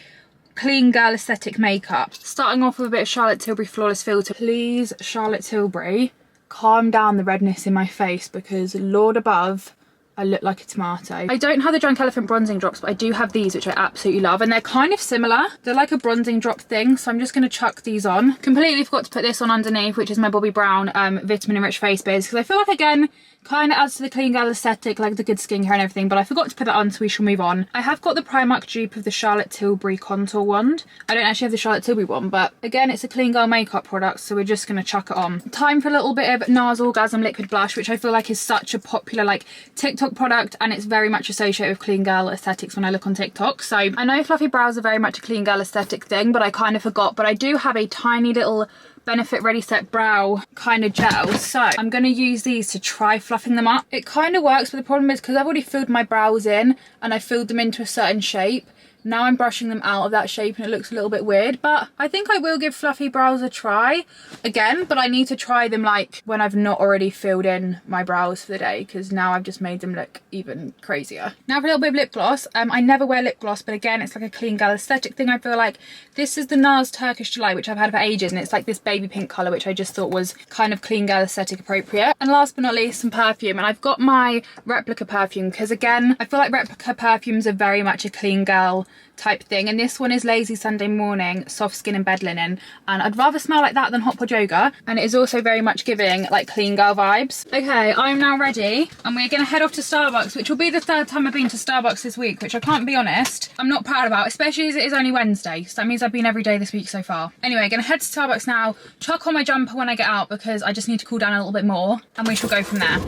clean girl aesthetic makeup, starting off with a bit of Charlotte Tilbury Flawless Filter. Please, Charlotte Tilbury, calm down the redness in my face, because Lord above, I look like a tomato. I don't have the Drunk Elephant bronzing drops, but I do have these, which I absolutely love, and they're kind of similar. They're like a bronzing drop thing, so I'm just going to chuck these on. Completely forgot to put this on underneath, which is my Bobbi Brown vitamin enriched face base, because I feel like, again, kind of adds to the clean girl aesthetic, like the good skincare and everything, but I forgot to put that on, so we shall move on. I have got the Primark dupe of the Charlotte Tilbury contour wand. I don't actually have the Charlotte Tilbury one, but again, it's a clean girl makeup product, so we're just going to chuck it on. Time for a little bit of NARS Orgasm Liquid Blush, which I feel like is such a popular like TikTok product, and it's very much associated with clean girl aesthetics when I look on TikTok. So I know fluffy brows are very much a clean girl aesthetic thing, but I kind of forgot. But I do have a tiny little Benefit Ready Set Brow kind of gel, so I'm going to use these to try fluffing them up. It kind of works, but the problem is because I've already filled my brows in and I filled them into a certain shape, now I'm brushing them out of that shape and it looks a little bit weird. But I think I will give fluffy brows a try again, but I need to try them like when I've not already filled in my brows for the day, because now I've just made them look even crazier. Now for a little bit of lip gloss. I never wear lip gloss, but again, it's like a clean girl aesthetic thing. I feel like this is the NARS Turkish Delight, which I've had for ages, and it's like this baby pink colour, which I just thought was kind of clean girl aesthetic appropriate. And last but not least, some perfume, and I've got my replica perfume, because again, I feel like replica perfumes are very much a clean girl type thing, and this one is Lazy Sunday Morning Soft Skin and Bed Linen, and I'd rather smell like that than hot pod yoga, and it is also very much giving like clean girl vibes. Okay, I'm now ready and we're gonna head off to Starbucks, which will be the third time I've been to Starbucks this week, which I can't be honest, I'm not proud about, especially as it is only Wednesday, so that means I've been every day this week so far. Anyway, gonna head to Starbucks now, chuck on my jumper when I get out because I just need to cool down a little bit more, and we shall go from there.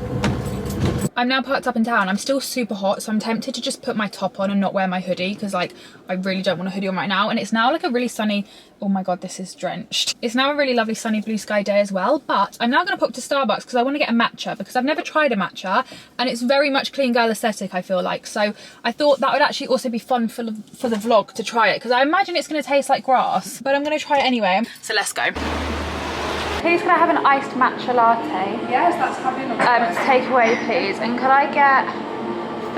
I'm now parked up in town. I'm still super hot, so I'm tempted to just put my top on and not wear my hoodie because like I really don't want a hoodie on right now. And it's now like a really sunny, oh my god, this is drenched. It's now a really lovely sunny blue sky day as well, but I'm now gonna pop to Starbucks because I want to get a matcha because I've never tried a matcha and it's very much clean girl aesthetic, I feel like. So I thought that would actually also be fun for the vlog to try it because I imagine it's gonna taste like grass, but I'm gonna try it anyway. So let's go. Please can I have an iced matcha latte? Yes, that's having Take away please, and could I get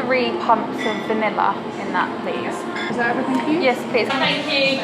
3 pumps of vanilla in that please? Is that everything for you? Yes please. Thank you.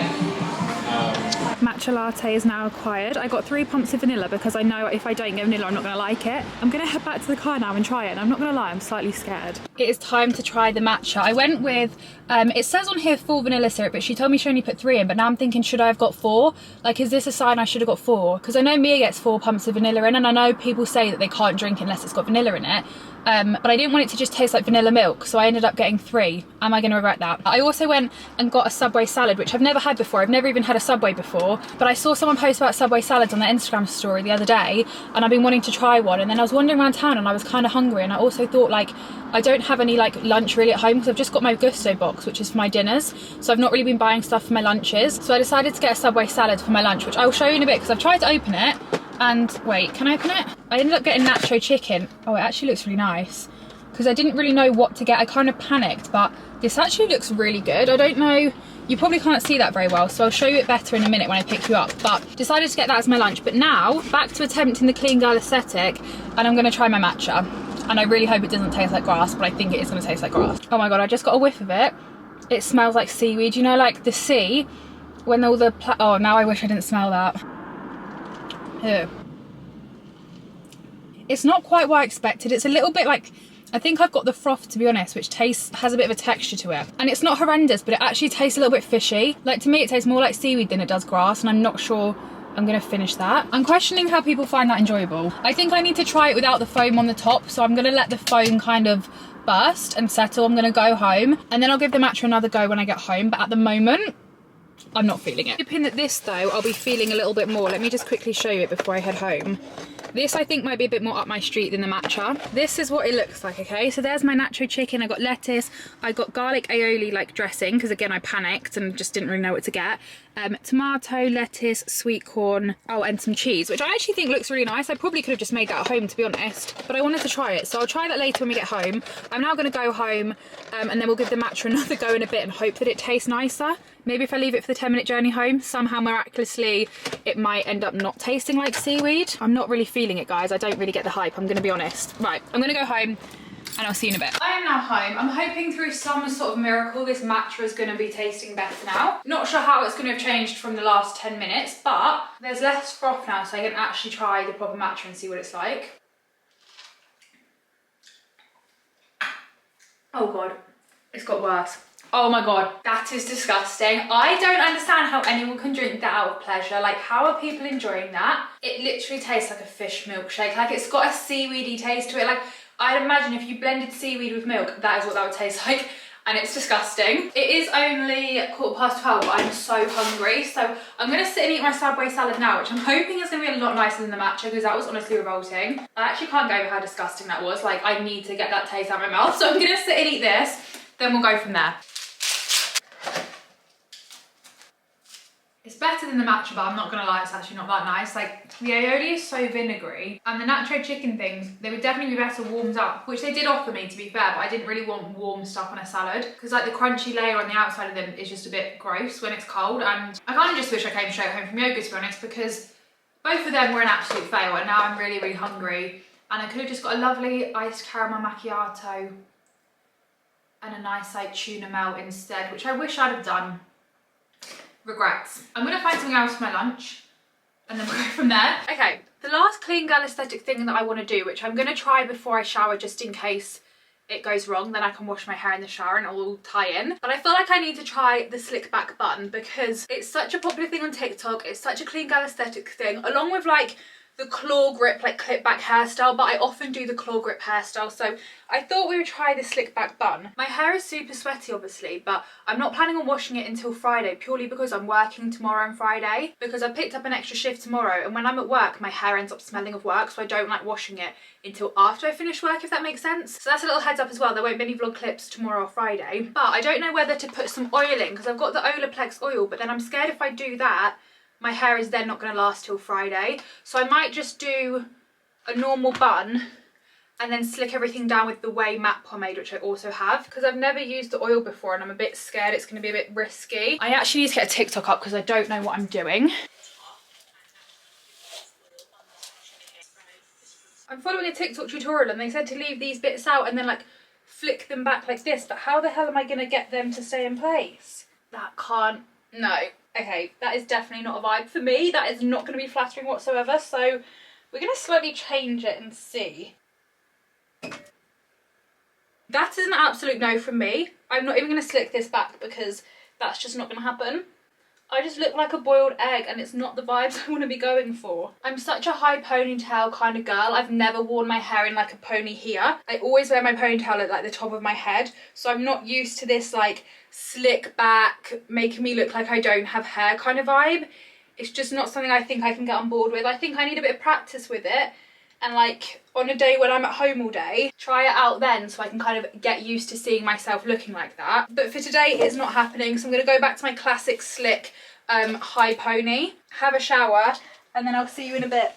Matcha latte is now acquired. I got 3 pumps of vanilla because I know if I don't get vanilla I'm not going to like it. I'm going to head back to the car now and try it, and I'm not going to lie, I'm slightly scared. It is time to try the matcha. I went with, it says on here 4 vanilla syrup, but she told me she only put 3 in, but now I'm thinking, should I have got 4? Like, is this a sign I should have got 4? Because I know Mia gets 4 pumps of vanilla in, and I know people say that they can't drink it unless it's got vanilla in it. But I didn't want it to just taste like vanilla milk, so I ended up getting 3. Am I going to regret that? I also went and got a Subway salad, which I've never had before. I've never even had a Subway before, but I saw someone post about Subway salads on their Instagram story the other day, and I've been wanting to try one. And then I was wandering around town and I was kind of hungry, and I also thought, like, I don't have any like lunch really at home because I've just got my Gusto box, which is for my dinners, so I've not really been buying stuff for my lunches. So I decided to get a Subway salad for my lunch, which I'll show you in a bit because I've tried to open it, and wait, can I open it? I ended up getting nacho chicken. Oh, it actually looks really nice because I didn't really know what to get. I kind of panicked, but this actually looks really good. I don't know, you probably can't see that very well, so I'll show you it better in a minute when I pick you up, but decided to get that as my lunch. But now back to attempting the clean girl aesthetic, and I'm going to try my matcha, and I really hope it doesn't taste like grass, but I think it is going to taste like grass. Oh my god, I just got a whiff of it. It smells like seaweed, you know, like the sea when all the oh, now I wish I didn't smell that. Ew. It's not quite what I expected. It's a little bit like, I think I've got the froth, to be honest, which has a bit of a texture to it. And it's not horrendous, but it actually tastes a little bit fishy. Like, to me, it tastes more like seaweed than it does grass, and I'm not sure I'm gonna finish that. I'm questioning how people find that enjoyable. I think I need to try it without the foam on the top, so I'm gonna let the foam kind of burst and settle. I'm gonna go home, and then I'll give the matcha another go when I get home, but at the moment, I'm not feeling it. Hoping that this, though, I'll be feeling a little bit more. Let me just quickly show you it before I head home. This, I think, might be a bit more up my street than the matcha. This is what it looks like, okay? So there's my nacho chicken. I got lettuce. I got garlic aioli, like, dressing, because, again, I panicked and just didn't really know what to get. Tomato, lettuce, sweet corn, oh, and some cheese, which I actually think looks really nice. I probably could have just made that at home, to be honest, but I wanted to try it, so I'll try that later when we get home. I'm now going to go home, and then we'll give the matcha another go in a bit and hope that it tastes nicer. Maybe if I leave it for the 10-minute journey home, somehow miraculously it might end up not tasting like seaweed. I'm not really feeling it, guys. I don't really get the hype, I'm going to be honest. Right, I'm going to go home and I'll see you in a bit. I am now home. I'm hoping through some sort of miracle this matcha is going to be tasting better now. Not sure how it's going to have changed from the last 10 minutes, but there's less froth now, so I can actually try the proper matcha and see what it's like. Oh god, it's got worse. Oh my god, that is disgusting. I don't understand how anyone can drink that out of pleasure. Like, how are people enjoying that? It literally tastes like a fish milkshake. Like, it's got a seaweedy taste to it. Like, I'd imagine if you blended seaweed with milk, that is what that would taste like. And it's disgusting. It is only 12:15, but I'm so hungry. So I'm gonna sit and eat my Subway salad now, which I'm hoping is gonna be a lot nicer than the matcha, because that was honestly revolting. I actually can't go over how disgusting that was. Like, I need to get that taste out of my mouth. So I'm gonna sit and eat this, then we'll go from there. It's better than the matcha, but I'm not gonna lie, it's actually not that nice. Like, the aioli is so vinegary, and the nacho chicken things, they would definitely be better warmed up, which they did offer me, to be fair, but I didn't really want warm stuff on a salad, because like the crunchy layer on the outside of them is just a bit gross when it's cold, and I kind of just wish I came straight home from yoga, to be honest, because both of them were an absolute fail, and now I'm really, really hungry, and I could have just got a lovely iced caramel macchiato and a nice like tuna melt instead, which I wish I'd have done. Regrets. I'm gonna find something else for my lunch and then we'll go from there. Okay, the last clean girl aesthetic thing that I want to do, which I'm gonna try before I shower just in case it goes wrong, then I can wash my hair in the shower and it'll all tie in. But I feel like I need to try the slick back bun because it's such a popular thing on TikTok. It's such a clean girl aesthetic thing, along with like the claw grip like clip back hairstyle, but I often do the claw grip hairstyle, so I thought we would try the slick back bun. My hair is super sweaty obviously, but I'm not planning on washing it until Friday, purely because I'm working tomorrow and Friday, because I picked up an extra shift tomorrow, and when I'm at work my hair ends up smelling of work, so I don't like washing it until after I finish work, if that makes sense. So that's a little heads up as well, there won't be any vlog clips tomorrow or Friday. But I don't know whether to put some oil in, because I've got the Olaplex oil, but then I'm scared if I do that my hair is then not going to last till Friday. So I might just do a normal bun and then slick everything down with the Way matte pomade, which I also have, because I've never used the oil before and I'm a bit scared it's going to be a bit risky. I actually need to get a TikTok up because I don't know what I'm doing. I'm following a TikTok tutorial and they said to leave these bits out and then like flick them back like this, but how the hell am I going to get them to stay in place? That can't, no. Okay, that is definitely not a vibe for me. That is not going to be flattering whatsoever, so we're going to slightly change it and see. That is an absolute no from me. I'm not even going to slick this back because that's just not going to happen. I just look like a boiled egg and it's not the vibes I want to be going for. I'm such a high ponytail kind of girl. I've never worn my hair in like a pony here. I always wear my ponytail at like the top of my head, so I'm not used to this like slick back, making me look like I don't have hair kind of vibe. It's just not something I think I can get on board with. I think I need a bit of practice with it, and like on a day when I'm at home all day, try it out then so I can kind of get used to seeing myself looking like that. But for today it's not happening, so I'm going to go back to my classic slick high pony, have a shower, and then I'll see you in a bit.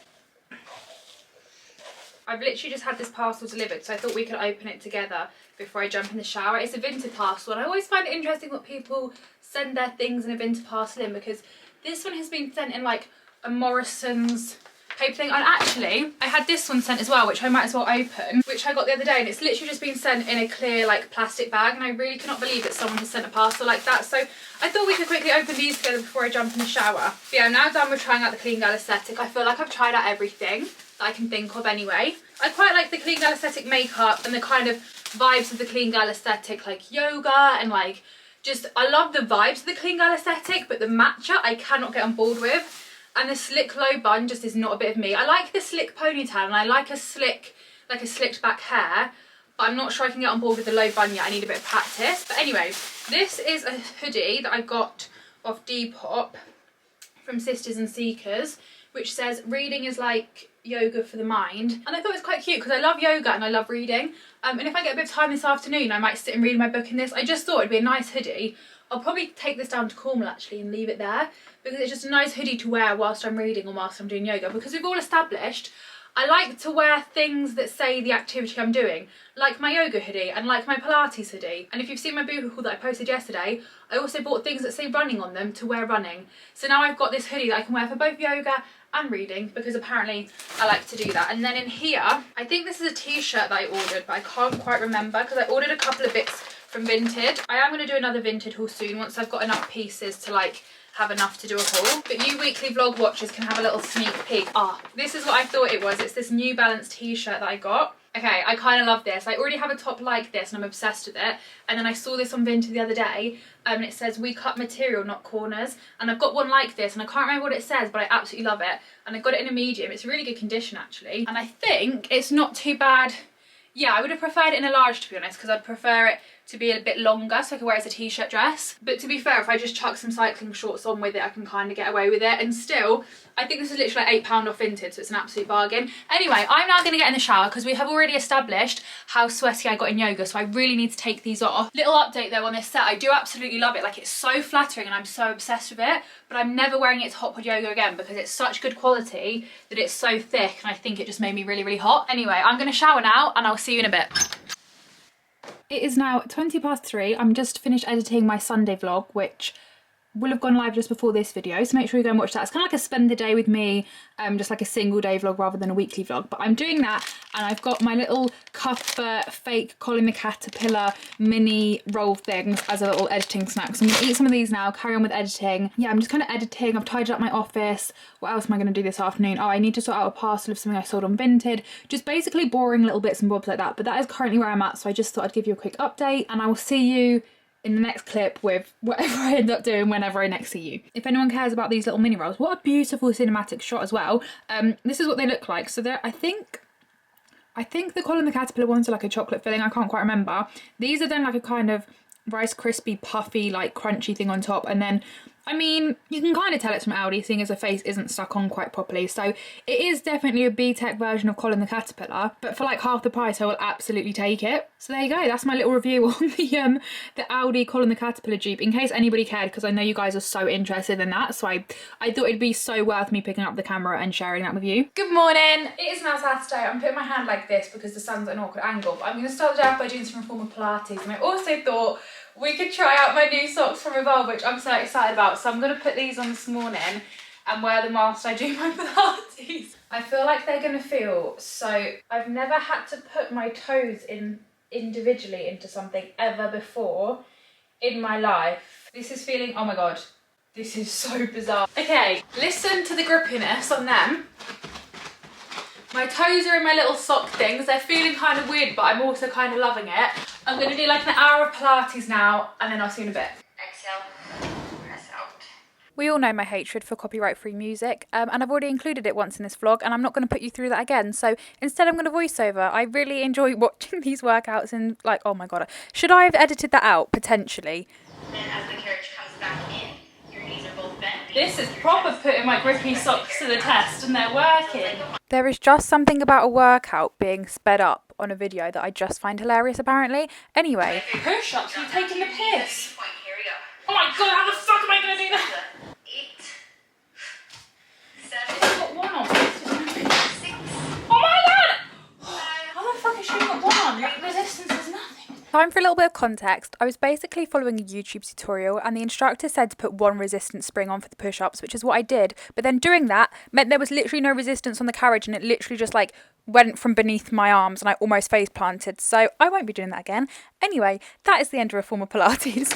I've literally just had this parcel delivered, so I thought we could open it together before I jump in the shower. It's a Vinted parcel and I always find it interesting what people send their things in a Vinted parcel in, because this one has been sent in like a Morrison's paper thing, and actually I had this one sent as well, which I might as well open, which I got the other day, and it's literally just been sent in a clear like plastic bag, and I really cannot believe that someone has sent a parcel like that. So I thought we could quickly open these together before I jump in the shower. But yeah, I'm now done with trying out the Clean Girl aesthetic. I feel like I've tried out everything that I can think of anyway. I quite like the Clean Girl aesthetic makeup and the kind of vibes of the Clean Girl aesthetic, like yoga and like just, I love the vibes of the Clean Girl aesthetic, but the matcha I cannot get on board with. And the slick low bun just is not a bit of me. I like the slick ponytail and I like a slick, like a slicked back hair, but I'm not sure I can get on board with the low bun yet. I need a bit of practice. But anyway, this is a hoodie that I got off Depop from Sisters and Seekers, which says reading is like yoga for the mind. And I thought it was quite cute because I love yoga and I love reading. And if I get a bit of time this afternoon, I might sit and read my book in this. I just thought it'd be a nice hoodie. I'll probably take this down to Cornwall actually and leave it there, because it's just a nice hoodie to wear whilst I'm reading or whilst I'm doing yoga, because we've all established I like to wear things that say the activity I'm doing, like my yoga hoodie and like my Pilates hoodie. And if you've seen my boohoo haul that I posted yesterday, I also bought things that say running on them to wear running. So now I've got this hoodie that I can wear for both yoga and reading, because apparently I like to do that. And then in here, I think this is a t-shirt that I ordered, but I can't quite remember because I ordered a couple of bits from Vinted. I am going to do another Vinted haul soon once I've got enough pieces to like have enough to do a haul. But you weekly vlog watchers can have a little sneak peek. This is what I thought it was. It's this New Balance t-shirt that I got. Okay, I kind of love this. I already have a top like this and I'm obsessed with it. And then I saw this on Vinted the other day and it says, "We cut material, not corners." And I've got one like this and I can't remember what it says, but I absolutely love it. And I got it in a medium. It's really good condition actually. And I think it's not too bad. Yeah, I would have preferred it in a large, to be honest, because I'd prefer it to be a bit longer so I could wear it as a t-shirt dress. But to be fair, if I just chuck some cycling shorts on with it, I can kind of get away with it. And still, I think this is literally like £8 off Vinted, so it's an absolute bargain. Anyway, I'm now going to get in the shower because we have already established how sweaty I got in yoga, so I really need to take these off. Little update though on this set, I do absolutely love it. Like, it's so flattering and I'm so obsessed with it, but I'm never wearing it to hot pod yoga again because it's such good quality that it's so thick and I think it just made me really, really hot. Anyway, I'm going to shower now and I'll see you in a bit. It is now 3:20. I'm just finished editing my Sunday vlog, which will have gone live just before this video, so make sure you go and watch that. It's kind of like a spend the day with me, just like a single day vlog rather than a weekly vlog, but I'm doing that. And I've got my little Cuthbert fake Colin the Caterpillar mini roll things as a little editing snack. So I'm gonna eat some of these now, carry on with editing. Yeah, I'm just kind of editing. I've tidied up my office. What else am I going to do this afternoon? Oh, I need to sort out a parcel of something I sold on Vinted. Just basically boring little bits and bobs like that, but that is currently where I'm at, so I just thought I'd give you a quick update and I will see you in the next clip with whatever I end up doing whenever I next see you. If anyone cares about these little mini rolls, what a beautiful cinematic shot as well. This is what they look like. So they're, I think the Colin the Caterpillar ones are like a chocolate filling, I can't quite remember. These are then like a kind of Rice Krispie puffy like crunchy thing on top, and then I mean you can kind of tell it's from Aldi seeing as the face isn't stuck on quite properly, so it is definitely a B-Tech version of Colin the Caterpillar, but for like half the price I will absolutely take it. So there you go, that's my little review on the Aldi Colin the Caterpillar dupe, in case anybody cared, because I know you guys are so interested in that, so I thought it'd be so worth me picking up the camera and sharing that with you. Good morning, it is now Saturday. I'm putting my hand like this because the sun's at an awkward angle, but I'm going to start the day off by doing some form of Pilates, and I also thought we could try out my new socks from Revolve, which I'm so excited about. So I'm going to put these on this morning and wear them whilst I do my Pilates. I feel like they're going to feel so... I've never had to put my toes in individually into something ever before in my life. This is feeling... Oh my God. This is so bizarre. Okay, listen to the grippiness on them. My toes are in my little sock things. They're feeling kind of weird, but I'm also kind of loving it. I'm going to do like an hour of Pilates now, and then I'll see you in a bit. Exhale, press out. We all know my hatred for copyright-free music, and I've already included it once in this vlog, and I'm not going to put you through that again. So instead I'm going to voice over. I really enjoy watching these workouts and like, oh my God. Should I have edited that out? Potentially. Then as the carriage comes back in, your knees are both bent. This is proper putting my grippy socks to the test, and they're working. There is just something about a workout being sped up on a video that I just find hilarious, apparently. Anyway. Push-ups, you're taking the piss. Here we go. Oh my God, how the fuck am I going to do that? 8, 7, I've got one on. 6, Oh my God! 5. How the fuck has she got one on? Like, resistance is nothing. Time for a little bit of context. I was basically following a YouTube tutorial and the instructor said to put one resistance spring on for the push-ups, which is what I did. But then doing that meant there was literally no resistance on the carriage and it literally just like went from beneath my arms and I almost face planted. So I won't be doing that again. Anyway, that is the end of Reformer Pilates.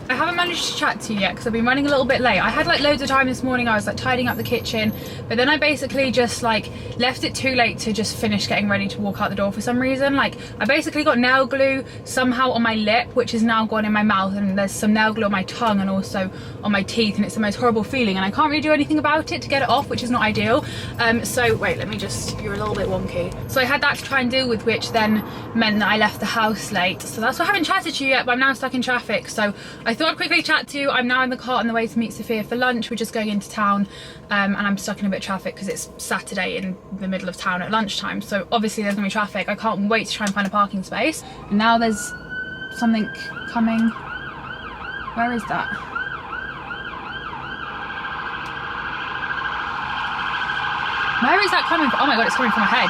I haven't managed to chat to you yet because I've been running a little bit late. I had like loads of time this morning. I was like tidying up the kitchen, but then I basically just like left it too late to just finish getting ready to walk out the door for some reason. Like I basically got nail glue somehow on my lip, which is now gone in my mouth, and there's some nail glue on my tongue and also on my teeth, and it's the most horrible feeling and I can't really do anything about it to get it off, which is not ideal. So wait, let me just, you're a little bit wonky. So I had that to try and deal with, which then meant that I left the house late. So that's why I haven't chatted to you yet, but I'm now stuck in traffic. So I thought I'd quickly chat to you. I'm now in the car on the way to meet Sophia for lunch. We're just going into town and I'm stuck in a bit of traffic because it's Saturday in the middle of town at lunchtime. So obviously there's gonna be traffic. I can't wait to try and find a parking space. And now there's something coming. Where is that? Where is that coming from? Oh my God, it's coming from ahead.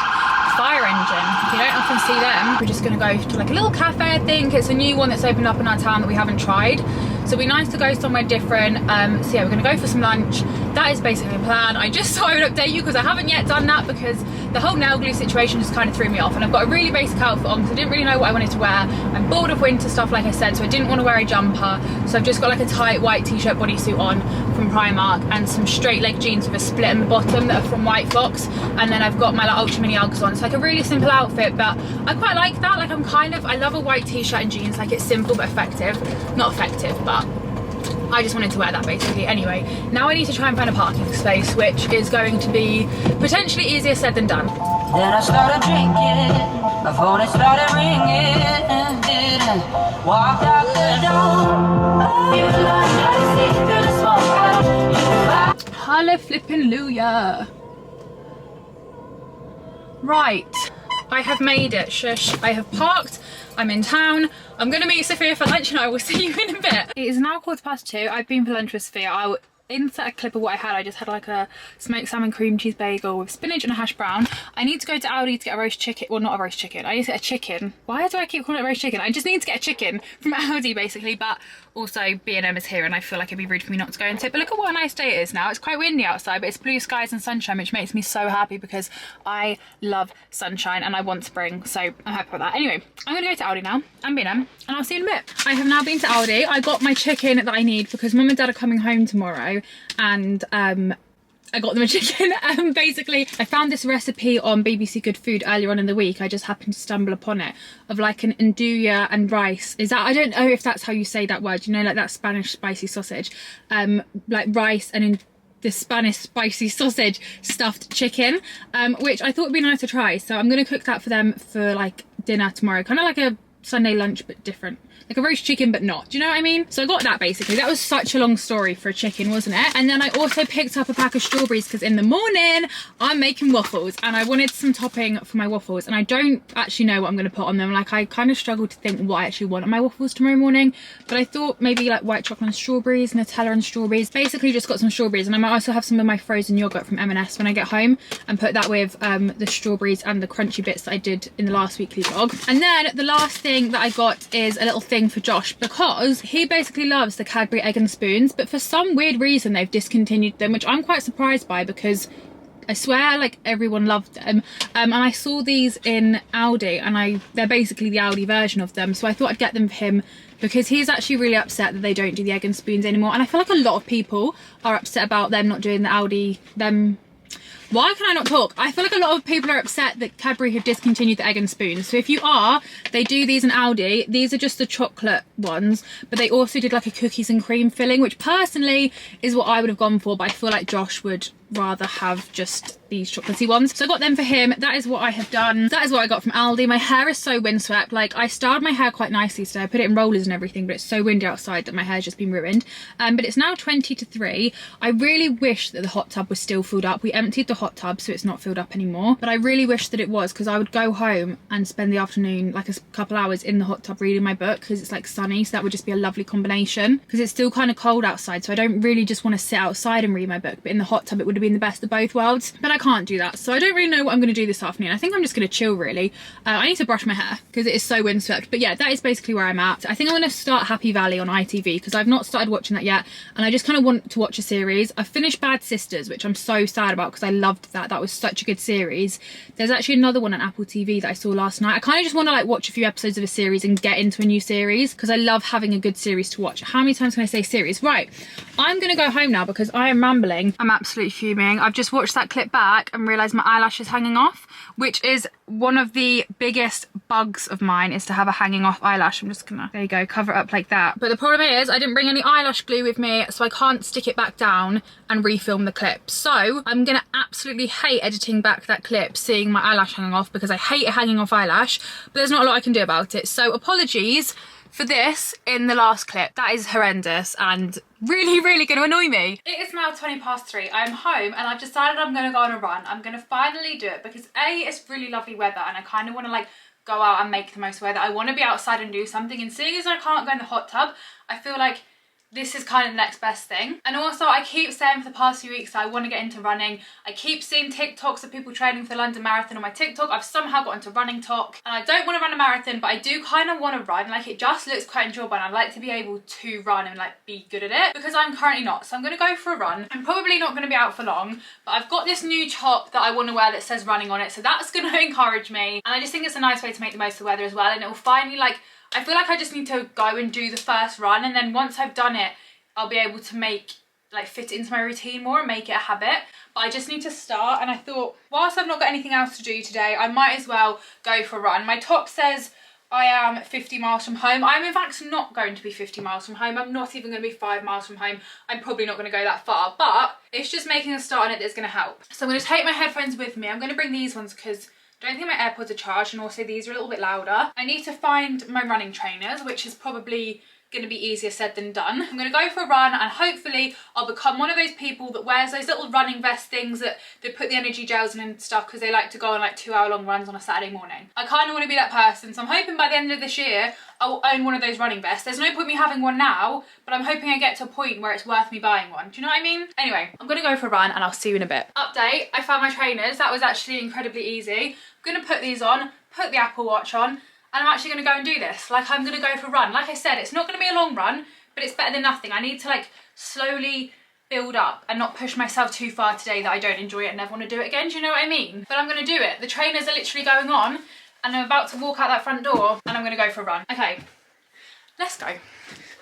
Fire engine. You don't often see them. We're just gonna go to like a little cafe, I think. It's a new one that's opened up in our town that we haven't tried. So it'd be nice to go somewhere different. So yeah, we're gonna go for some lunch. That is basically the plan. I just thought I would update you because I haven't yet done that because the whole nail glue situation just kind of threw me off. And I've got a really basic outfit on because I didn't really know what I wanted to wear. I'm bored of winter stuff, like I said, so I didn't want to wear a jumper. So I've just got like a tight white t-shirt bodysuit on from Primark and some straight leg jeans with a split in the bottom that are from White Fox. And then I've got my like ultra mini Uggs on. It's like a really simple outfit, but I quite like that. Like I love a white t-shirt and jeans. Like it's simple but effective. Not effective, but I just wanted to wear that basically. Anyway, now I need to try and find a parking space, which is going to be potentially easier said than done. Then I started drinking, my phone it started ringing, didn't walk out the door. You through the smoke, Holla flippin' Luya. Right, I have made it. Shush. I have parked. I'm in town. I'm going to meet Sophia for lunch and I will see you in a bit. It is now 2:15. I've been for lunch with Sophia. I will insert a clip of what I had. I just had like a smoked salmon cream cheese bagel with spinach and a hash brown. I need to go to Aldi to get a roast chicken. Well, not a roast chicken. I need to get a chicken. Why do I keep calling it roast chicken? I just need to get a chicken from Aldi basically, but also B&M is here and I feel like it'd be rude for me not to go into it. But look at what a nice day it is now. It's quite windy outside, but it's blue skies and sunshine, which makes me so happy because I love sunshine and I want spring. So I'm happy about that. Anyway, I'm gonna go to Aldi now and B&M and I'll see you in a bit. I have now been to Aldi. I got my chicken that I need because Mum and Dad are coming home tomorrow and I got them a chicken. Basically, I found this recipe on BBC Good Food earlier on in the week. I just happened to stumble upon it, of like an andouille and rice. Is that, I don't know if that's how you say that word, you know, like that Spanish spicy sausage, like rice and the Spanish spicy sausage stuffed chicken, which I thought would be nice to try. So I'm going to cook that for them for like dinner tomorrow, kind of like a Sunday lunch but different, like a roast chicken but not, do you know what I mean? So I got that basically. That was such a long story for a chicken, wasn't it? And then I also picked up a pack of strawberries because in the morning I'm making waffles and I wanted some topping for my waffles, and I don't actually know what I'm going to put on them. Like, I kind of struggled to think what I actually want on my waffles tomorrow morning, but I thought maybe like white chocolate and strawberries, Nutella and strawberries. Basically just got some strawberries, and I might also have some of my frozen yogurt from M&S when I get home and put that with the strawberries and the crunchy bits that I did in the last weekly vlog. And then the last thing that I got is a little thing for Josh, because he basically loves the Cadbury egg and spoons, but for some weird reason they've discontinued them, which I'm quite surprised by because I swear like everyone loved them. And I saw these in Aldi, and they're basically the Aldi version of them, so I thought I'd get them for him because he's actually really upset that they don't do the egg and spoons anymore, and I feel like a lot of people are upset about them not doing the Aldi, why can I not talk? I feel like a lot of people are upset that Cadbury have discontinued the egg and spoons. So if you are, they do these in Aldi. These are just the chocolate ones, but they also did like a cookies and cream filling, which personally is what I would have gone for, but I feel like Josh would rather have just these chocolatey ones. So I got them for him. That is what I have done. That is what I got from Aldi. My hair is so windswept. Like, I styled my hair quite nicely today. I put it in rollers and everything, but it's so windy outside that my hair's just been ruined. But it's now 20 to 3. I really wish that the hot tub was still filled up. We emptied the hot tub, so it's not filled up anymore, but I really wish that it was, because I would go home and spend the afternoon, like a couple hours in the hot tub reading my book, because it's like sunny, so that would just be a lovely combination, because it's still kind of cold outside, so I don't really just want to sit outside and read my book, but in the hot tub it would have been the best of both worlds. But I can't do that, so I don't really know what I'm going to do this afternoon. I think I'm just going to chill really. I need to brush my hair because it is so windswept, but yeah, that is basically where I'm at. I think I'm going to start Happy Valley on ITV because I've not started watching that yet, and I just kind of want to watch a series. I've finished Bad Sisters, which I'm so sad about because I loved that. That was such a good series. There's actually another one on Apple TV that I saw last night. I kind of just want to like watch a few episodes of a series and get into a new series because I love having a good series to watch. How many times can I say series? Right, I'm gonna go home now because I am rambling. I'm absolutely fuming. I've just watched that clip back and realised my eyelash is hanging off, which is one of the biggest bugs of mine, is to have a hanging off eyelash. I'm just gonna, there you go, cover it up like that. But the problem is I didn't bring any eyelash glue with me, so I can't stick it back down and refilm the clip. So I'm gonna absolutely hate editing back that clip, seeing my eyelash hanging off, because I hate a hanging off eyelash, but there's not a lot I can do about it. So apologies for this in the last clip. That is horrendous and really going to annoy me. It is now 20 past 3. I'm home and I've decided I'm going to go on a run. I'm going to finally do it because A, it's really lovely weather and I kind of want to like go out and make the most weather. I want to be outside and do something, and seeing as I can't go in the hot tub, I feel like this is kind of the next best thing. And also I keep saying for the past few weeks that I want to get into running. I keep seeing TikToks of people training for the London Marathon on my TikTok. I've somehow got into running talk, and I don't want to run a marathon, but I do kind of want to run. Like, it just looks quite enjoyable and I'd like to be able to run and like be good at it, because I'm currently not. So I'm going to go for a run. I'm probably not going to be out for long, but I've got this new top that I want to wear that says running on it, so that's going to encourage me. And I just think it's a nice way to make the most of the weather as well, and it will finally, like, I feel like I just need to go and do the first run, and then once I've done it, I'll be able to fit it into my routine more and make it a habit. But I just need to start, and I thought, whilst I've not got anything else to do today, I might as well go for a run. My top says I am 50 miles from home. I'm in fact not going to be 50 miles from home. I'm not even going to be 5 miles from home. I'm probably not going to go that far, but it's just making a start on it that's going to help. So I'm going to take my headphones with me. I'm going to bring these ones because I don't think my AirPods are charged, and also these are a little bit louder. I need to find my running trainers, which is probably going to be easier said than done. I'm going to go for a run, and hopefully I'll become one of those people that wears those little running vest things that they put the energy gels in and stuff, because they like to go on like 2-hour long runs on a Saturday morning. I kind of want to be that person, so I'm hoping by the end of this year I will own one of those running vests. There's no point me having one now, but I'm hoping I get to a point where it's worth me buying one. Do you know what I mean? Anyway, I'm going to go for a run and I'll see you in a bit. Update, I found my trainers. That was actually incredibly easy. I'm going to put these on, put the Apple Watch on, and I'm actually going to go and do this. Like, I'm going to go for a run. Like I said, it's not going to be a long run, but it's better than nothing. I need to like slowly build up and not push myself too far today that I don't enjoy it and never want to do it again. Do you know what I mean? But I'm going to do it. The trainers are literally going on, and I'm about to walk out that front door, and I'm going to go for a run. Okay, let's go.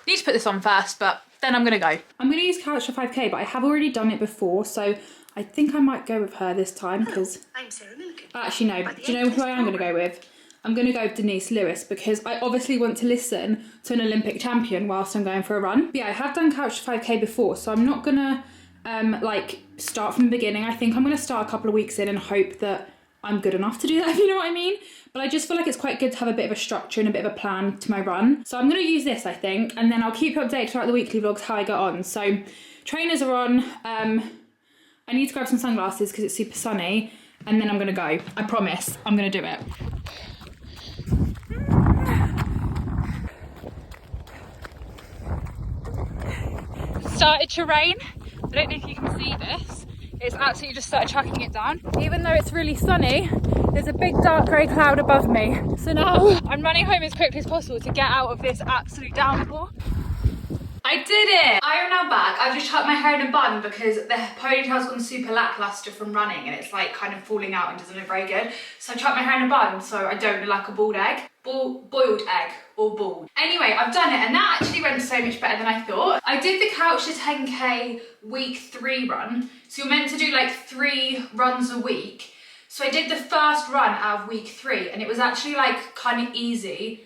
Need to put this on first, but then I'm going to go. I'm going to use Couch for 5K, but I have already done it before, so I think I might go with her this time because... Actually, no. Do you know who I am going to go with? I'm going to go with Denise Lewis because I obviously want to listen to an Olympic champion whilst I'm going for a run. But yeah, I have done Couch to 5K before, so I'm not going to like start from the beginning. I think I'm going to start a couple of weeks in and hope that I'm good enough to do that, if you know what I mean. But I just feel like it's quite good to have a bit of a structure and a bit of a plan to my run. So I'm going to use this, I think, and then I'll keep you updated throughout the weekly vlogs how I get on. So trainers are on. I need to grab some sunglasses because it's super sunny, and then I'm going to go. I promise I'm going to do it. Started to rain. I don't know if you can see this. It's absolutely just started chucking it down. Even though it's really sunny, there's a big dark grey cloud above me. So now I'm running home as quickly as possible to get out of this absolute downpour. I did it! I am now back. I've just chucked my hair in a bun because the ponytail's gone super lackluster from running and it's like kind of falling out and doesn't look very good. So I chucked my hair in a bun so I don't look like a bald egg. Boiled egg or bald. Anyway, I've done it and that actually went so much better than I thought. I did the Couch to 10K week 3 run. So you're meant to do like 3 runs a week. So I did the first run out of week 3 and it was actually like kind of easy.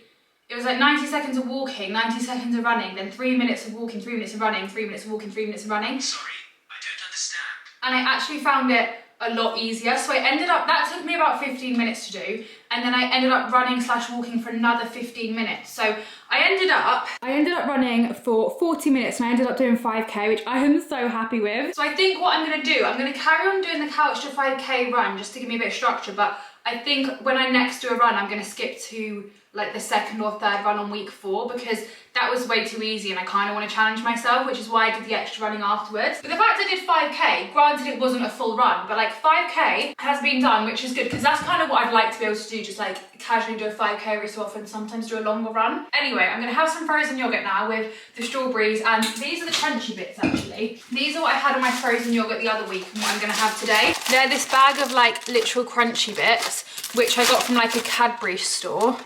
It was like 90 seconds of walking, 90 seconds of running, then 3 minutes of walking, 3 minutes of running, 3 minutes of walking, 3 minutes of running. Sorry, I don't understand. And I actually found it a lot easier. So I ended up, that took me about 15 minutes to do. And then I ended up running / walking for another 15 minutes. So I ended up running for 40 minutes and I ended up doing 5K, which I am so happy with. So I think what I'm gonna do, I'm gonna carry on doing the Couch to 5K run just to give me a bit of structure. But I think when I next do a run, I'm gonna skip to like the 2nd or 3rd run on week 4 because that was way too easy and I kind of want to challenge myself, which is why I did the extra running afterwards. But the fact I did 5K, granted it wasn't a full run, but like 5K has been done, which is good because that's kind of what I'd like to be able to do, just like casually do a 5K every so often, sometimes do a longer run. Anyway, I'm going to have some frozen yogurt now with the strawberries, and these are the crunchy bits actually. These are what I had on my frozen yogurt the other week and what I'm going to have today. They're this bag of like literal crunchy bits, which I got from like a Cadbury store.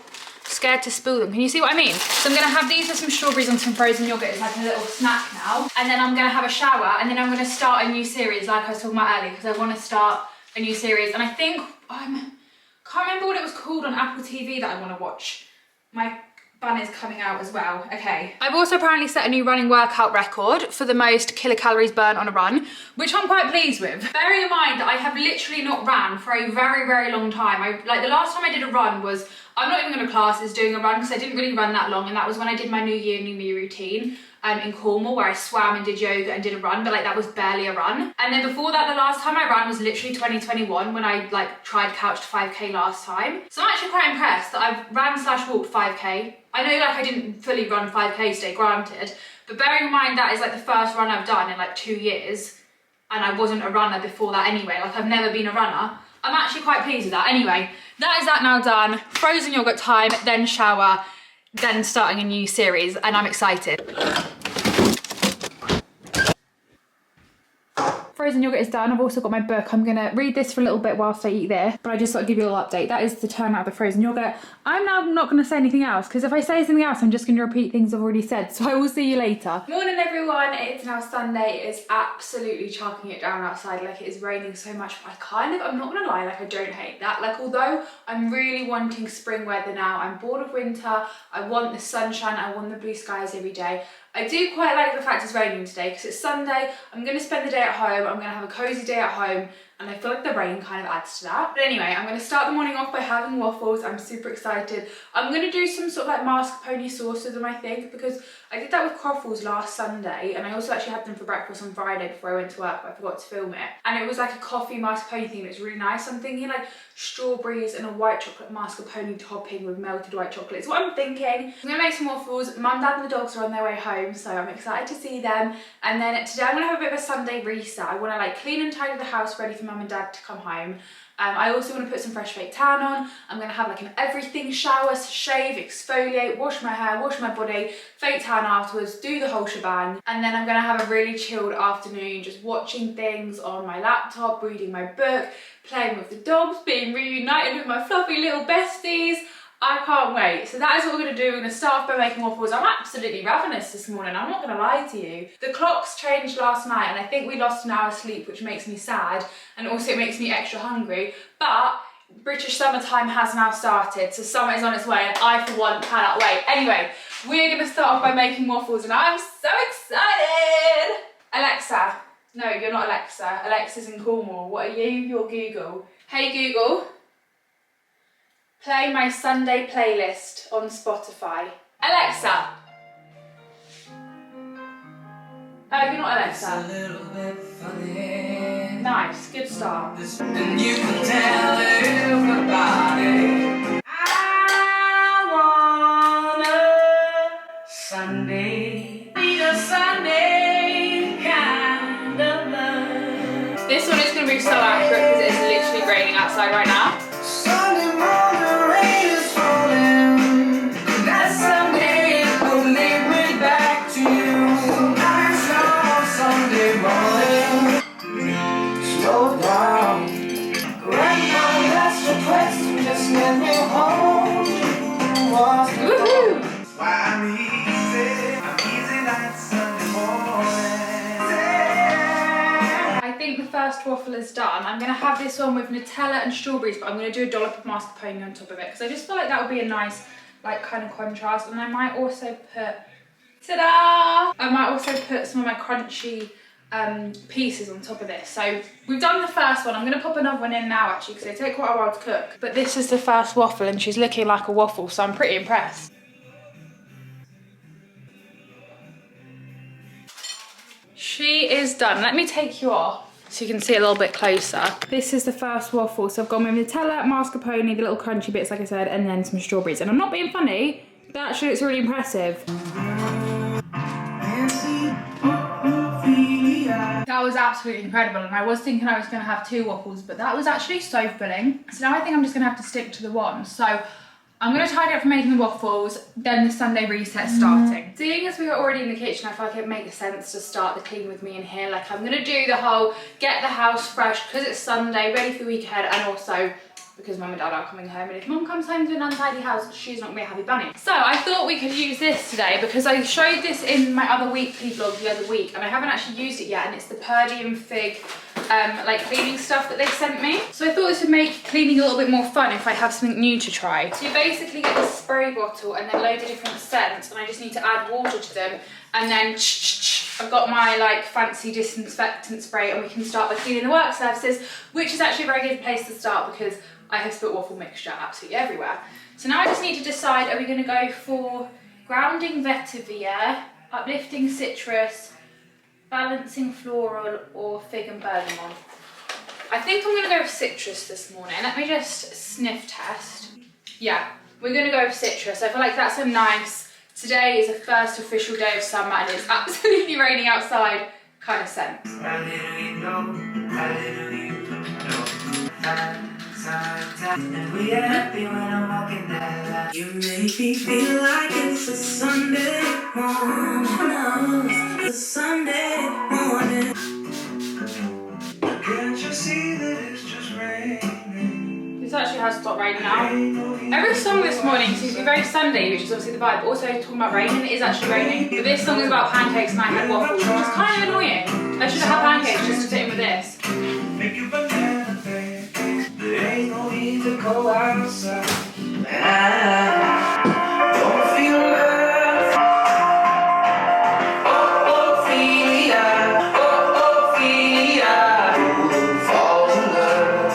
Scared to spill them. Can you see what I mean? So I'm gonna have these with some strawberries and some frozen yogurt as like a little snack now. And then I'm gonna have a shower and then I'm gonna start a new series like I was talking about earlier because I wanna start a new series. And I think, can't remember what it was called on Apple TV that I wanna watch. My bun is coming out as well. Okay. I've also apparently set a new running workout record for the most kilocalories burnt on a run, which I'm quite pleased with. Bearing in mind that I have literally not ran for a very, very long time. Like the last time I did a run was, I'm not even going to class as doing a run because I didn't really run that long, and that was when I did my New Year, New Me routine in Cornwall where I swam and did yoga and did a run, but like that was barely a run. And then before that, the last time I ran was literally 2021 when I like tried Couch to 5K last time. So I'm actually quite impressed that I've ran / walked 5K. I know like I didn't fully run 5K today, granted, but bearing in mind that is like the first run I've done in like 2 years, and I wasn't a runner before that anyway, like I've never been a runner. I'm actually quite pleased with that. Anyway, that is that now done. Frozen yogurt time, then shower, then starting a new series, and I'm excited. Frozen yogurt is done. I've also got my book. I'm gonna read this for a little bit whilst I eat there, but I just thought I'd give you a little update. That is the turnout of the frozen yogurt. I'm now not gonna say anything else because if I say something else, I'm just gonna repeat things I've already said. So I will see you later. Morning everyone, it's now Sunday. It's absolutely chucking it down outside. Like it is raining so much, but I'm not gonna lie, like I don't hate that. Like although I'm really wanting spring weather now, I'm bored of winter. I want the sunshine, I want the blue skies every day. I do quite like the fact it's raining today because it's Sunday. I'm going to spend the day at home. I'm going to have a cozy day at home, and I feel like the rain kind of adds to that. But anyway, I'm going to start the morning off by having waffles. I'm super excited. I'm going to do some sort of like mascarpone sauce with them, I think, because I did that with croffles last Sunday, and I also actually had them for breakfast on Friday before I went to work, but I forgot to film it. And it was like a coffee mascarpone thing that's really nice. I'm thinking like strawberries and a white chocolate mascarpone topping with melted white chocolate. It's what I'm thinking. I'm going to make some waffles. Mum, Dad and the dogs are on their way home, so I'm excited to see them. And then today I'm going to have a bit of a Sunday reset. I want to like clean and tidy the house ready for Mum and Dad to come home. I also want to put some fresh fake tan on. I'm going to have like an everything shower, shave, exfoliate, wash my hair, wash my body, fake tan afterwards, do the whole shebang. And then I'm going to have a really chilled afternoon, just watching things on my laptop, reading my book, playing with the dogs, being reunited with my fluffy little besties. I can't wait. So that is what we're going to do. We're going to start off by making waffles. I'm absolutely ravenous this morning, I'm not going to lie to you. The clocks changed last night and I think we lost an hour's sleep, which makes me sad, and also it makes me extra hungry. But British summertime has now started, so summer is on its way and I for one cannot wait. Anyway, we're going to start off by making waffles and I'm so excited! Alexa. No, you're not Alexa. Alexa's in Cornwall. What are you? You're Google. Hey Google. Play my Sunday playlist on Spotify. Alexa. Oh, you're not Alexa. Nice, good start. And you can tell everybody I want a Sunday. Need a Sunday kind of love. This one is going to be so accurate because it is literally raining outside right now. Sunday morning rain is falling. That Sunday will lead me back to you. Nice long Sunday morning. Slow down. Right now, that's the question. Just let me hold you. Woohoo! Why I'm easy like Sunday morning. I think the first waffle is done. I'm going to have this one with Nutella and strawberries, but I'm going to do a dollop of mascarpone on top of it because I just feel like that would be a nice, like, kind of contrast. And I might also put, ta-da! I might also put some of my crunchy pieces on top of this. So we've done the first one. I'm going to pop another one in now actually because they take quite a while to cook. But this is the first waffle and she's looking like a waffle, so I'm pretty impressed. She is done. Let me take you off so you can see a little bit closer. This is the first waffle. So I've gone with Nutella, mascarpone, the little crunchy bits like I said, and then some strawberries. And I'm not being funny, that actually looks really impressive. That was absolutely incredible, and I was thinking I was going to have 2 waffles, but that was actually so filling. So now I think I'm just going to have to stick to the one. So I'm going to tidy up for making the waffles, then the Sunday reset starting. Seeing as we were already in the kitchen, I feel like it makes sense to start the clean with me in here. Like, I'm going to do the whole get the house fresh because it's Sunday, ready for the weekend, and also because Mum and Dad are coming home, and if Mum comes home to an untidy house, she's not going to be a happy bunny. So I thought we could use this today because I showed this in my other weekly vlog the other week and I haven't actually used it yet, and it's the Purdy and Fig like cleaning stuff that they sent me. So I thought this would make cleaning a little bit more fun if I have something new to try. So you basically get this spray bottle and then loads of different scents, and I just need to add water to them, and then I've got my like fancy disinfectant spray, and we can start by cleaning the work surfaces, which is actually a very good place to start because I have spilt waffle mixture absolutely everywhere. So now I just need to decide, are we going to go for grounding vetiver, uplifting citrus, balancing floral, or fig and bergamot? I think I'm going to go with citrus this morning. Let me just sniff test. Yeah, we're going to go with citrus. I feel like that's a nice, today is the first official day of summer and it's absolutely raining outside kind of scent. And we are happy when I'm walking that line. You make me feel like it's a Sunday morning. It's a Sunday morning. Can't you see that it's just raining? This actually has stopped raining now. Every song this morning seems to be very Sunday, which is obviously the vibe, but also talking about rain, and it is actually raining. But this song is about pancakes and I had waffles, which is kind of annoying. I should have had pancakes just to fit in with this. Make you banana pancakes. There ain't no need to go outside. I don't feel love. Oh, Ophelia. Oh, Ophelia. Who falls in love?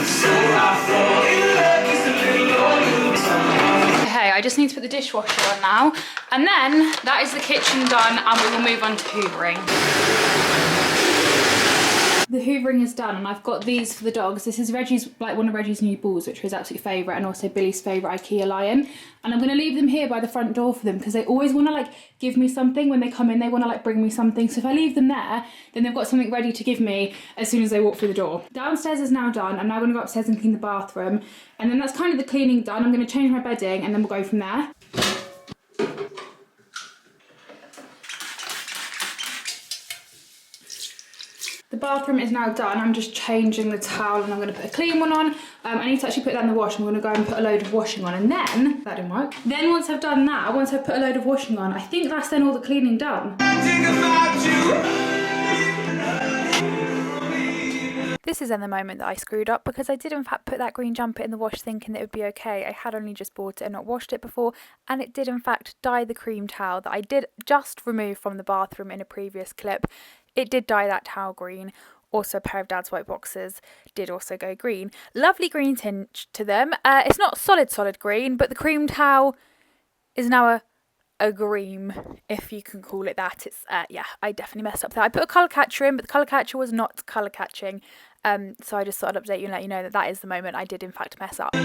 So I fall in love just a little on you. Okay, I just need to put the dishwasher on now. And then that is the kitchen done, and we will move on to hoovering. The hoovering is done, and I've got these for the dogs. This is Reggie's, like one of Reggie's new balls, which are his absolute favourite, and also Billy's favourite IKEA lion. And I'm going to leave them here by the front door for them because they always want to like give me something when they come in. They want to like bring me something. So if I leave them there, then they've got something ready to give me as soon as they walk through the door. Downstairs is now done. I'm now going to go upstairs and clean the bathroom. And then that's kind of the cleaning done. I'm going to change my bedding and then we'll go from there. The bathroom is now done. I'm just changing the towel and I'm going to put a clean one on. I need to actually put that in the wash. I'm going to go and put a load of washing on, and then, that didn't work. Then once I've done that, once I've put a load of washing on, I think that's then all the cleaning done. This is then the moment that I screwed up, because I did in fact put that green jumper in the wash thinking that it would be okay. I had only just bought it and not washed it before, and it did in fact dye the cream towel that I did just remove from the bathroom in a previous clip. It did dye that towel green. Also, a pair of Dad's white boxers did also go green. Lovely green tinge to them. It's not solid green, but the cream towel is now a green, if you can call it that. It's yeah, I definitely messed up there. I put a colour catcher in, but the colour catcher was not colour catching. So I just thought I'd update you and let you know that that is the moment I did in fact mess up.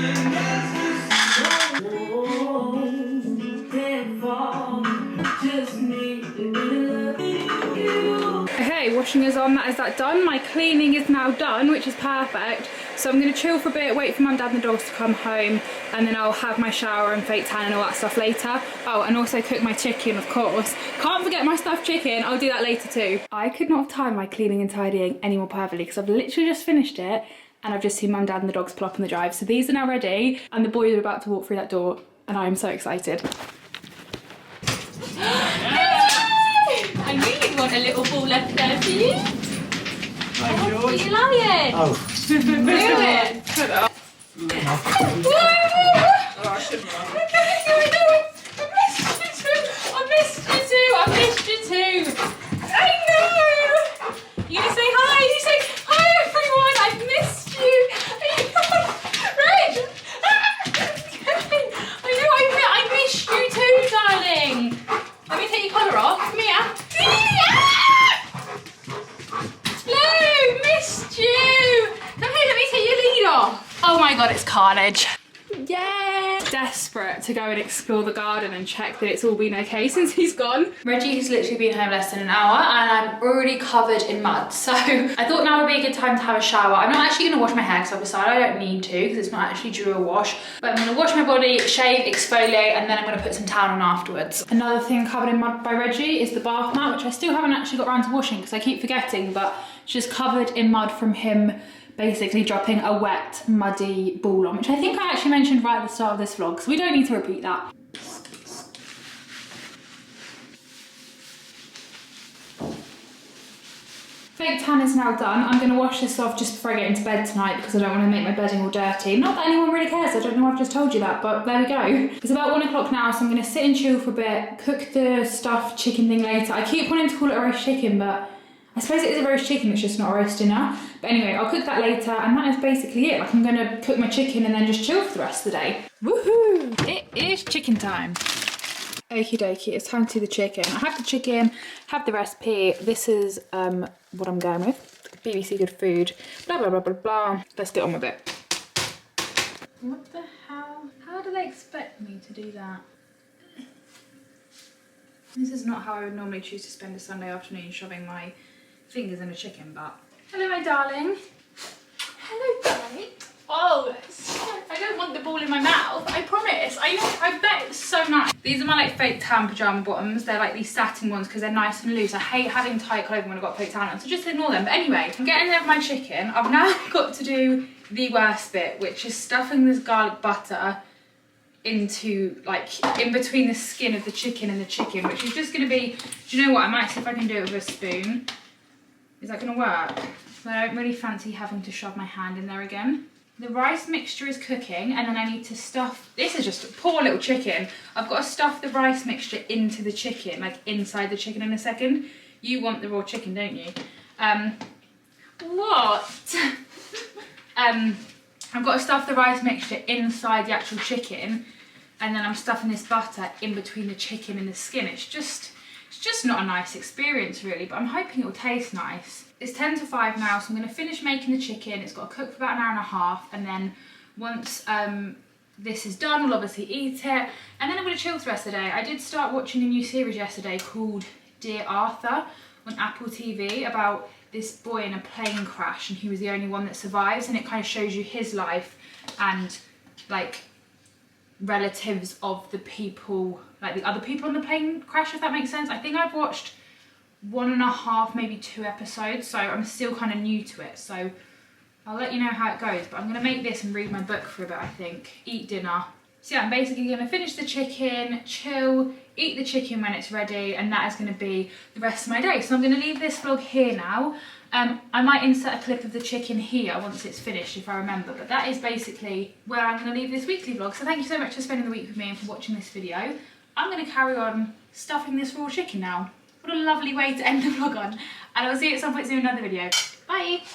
Okay, washing is on, that is that done. My cleaning is now done, which is perfect. So I'm going to chill for a bit, wait for Mum, Dad and the dogs to come home, and then I'll have my shower and fake tan and all that stuff later. Oh, and also cook my chicken, of course. Can't forget my stuffed chicken, I'll do that later too. I could not have timed my cleaning and tidying any more perfectly, because I've literally just finished it, and I've just seen Mum, Dad and the dogs pull up on the drive. So these are now ready, and the boys are about to walk through that door, and I'm so excited. I knew you'd want a little ball left there for you. Are you lying? Oh. Do it. I missed you too. I know. You gonna say hi? You say hi, everyone. I've missed you. Reg. I missed you too, darling. Let me take your collar off. Come here. Blue, missed you. Come here, let me take your lead off. Oh my god, it's carnage. Yeah! Desperate to go and explore the garden and check that it's all been okay since he's gone. Reggie has literally been home less than an hour and I'm already covered in mud. So I thought now would be a good time to have a shower. I'm not actually going to wash my hair because I've decided I don't need to because it's not actually due a wash. But I'm going to wash my body, shave, exfoliate, and then I'm going to put some towel on afterwards. Another thing covered in mud by Reggie is the bath mat, which I still haven't actually got around to washing because I keep forgetting, but it's just covered in mud from him basically dropping a wet, muddy ball on, which I think I actually mentioned right at the start of this vlog, so we don't need to repeat that. Fake tan is now done. I'm going to wash this off just before I get into bed tonight because I don't want to make my bedding all dirty. Not that anyone really cares, I don't know, I've just told you that, but there we go. It's about 1 o'clock now, so I'm going to sit and chill for a bit, cook the stuffed chicken thing later. I keep wanting to call it a roast chicken, but I suppose it is a roast chicken, it's just not a roast dinner. But anyway, I'll cook that later, and that is basically it. Like, I'm going to cook my chicken and then just chill for the rest of the day. Woohoo! It is chicken time. Okie dokie, it's time to do the chicken. I have the chicken, have the recipe. This is what I'm going with. BBC Good Food. Blah, blah, blah, blah, blah. Let's get on with it. What the hell? How do they expect me to do that? This is not how I would normally choose to spend a Sunday afternoon, shoving my fingers in a chicken, but... Hello, my darling. Hello, darling. Oh, I don't want the ball in my mouth, I promise. I bet it's so nice. These are my like fake tan pyjama bottoms. They're like these satin ones because they're nice and loose. I hate having tight clothing when I've got fake tan on, so just ignore them. But anyway, I'm getting there with my chicken. I've now got to do the worst bit, which is stuffing this garlic butter into, like, in between the skin of the chicken and the chicken, which is just going to be, do you know what, I might see if I can do it with a spoon. Is that going to work? So I don't really fancy having to shove my hand in there again. The rice mixture is cooking, and then I need to stuff, this is just a poor little chicken. I've got to stuff the rice mixture into the chicken, like inside the chicken in a second. You want the raw chicken, don't you? What? I've got to stuff the rice mixture inside the actual chicken, and then I'm stuffing this butter in between the chicken and the skin. It's just not a nice experience really, but I'm hoping it will taste nice. It's 10 to 5 now, so I'm going to finish making the chicken. It's got to cook for about an hour and a half, and then once this is done, we'll obviously eat it, and then I'm going to chill the rest of the day. I did start watching a new series yesterday called Dear Arthur on Apple TV about this boy in a plane crash, and he was the only one that survives, and it kind of shows you his life and like relatives of the people, like the other people on the plane crash, if that makes sense. I think I've watched 1.5, maybe 2 episodes, so I'm still kind of new to it, so I'll let you know how it goes. But I'm going to make this and read my book for a bit, I think. Eat dinner. So yeah, I'm basically going to finish the chicken, chill, eat the chicken when it's ready, and that is going to be the rest of my day. So I'm going to leave this vlog here now. I might insert a clip of the chicken here once it's finished if I remember, but that is basically where I'm going to leave this weekly vlog. So thank you so much for spending the week with me and for watching this video. I'm going to carry on stuffing this raw chicken now. What a lovely way to end the vlog on. And I'll see you at some point soon in another video. Bye!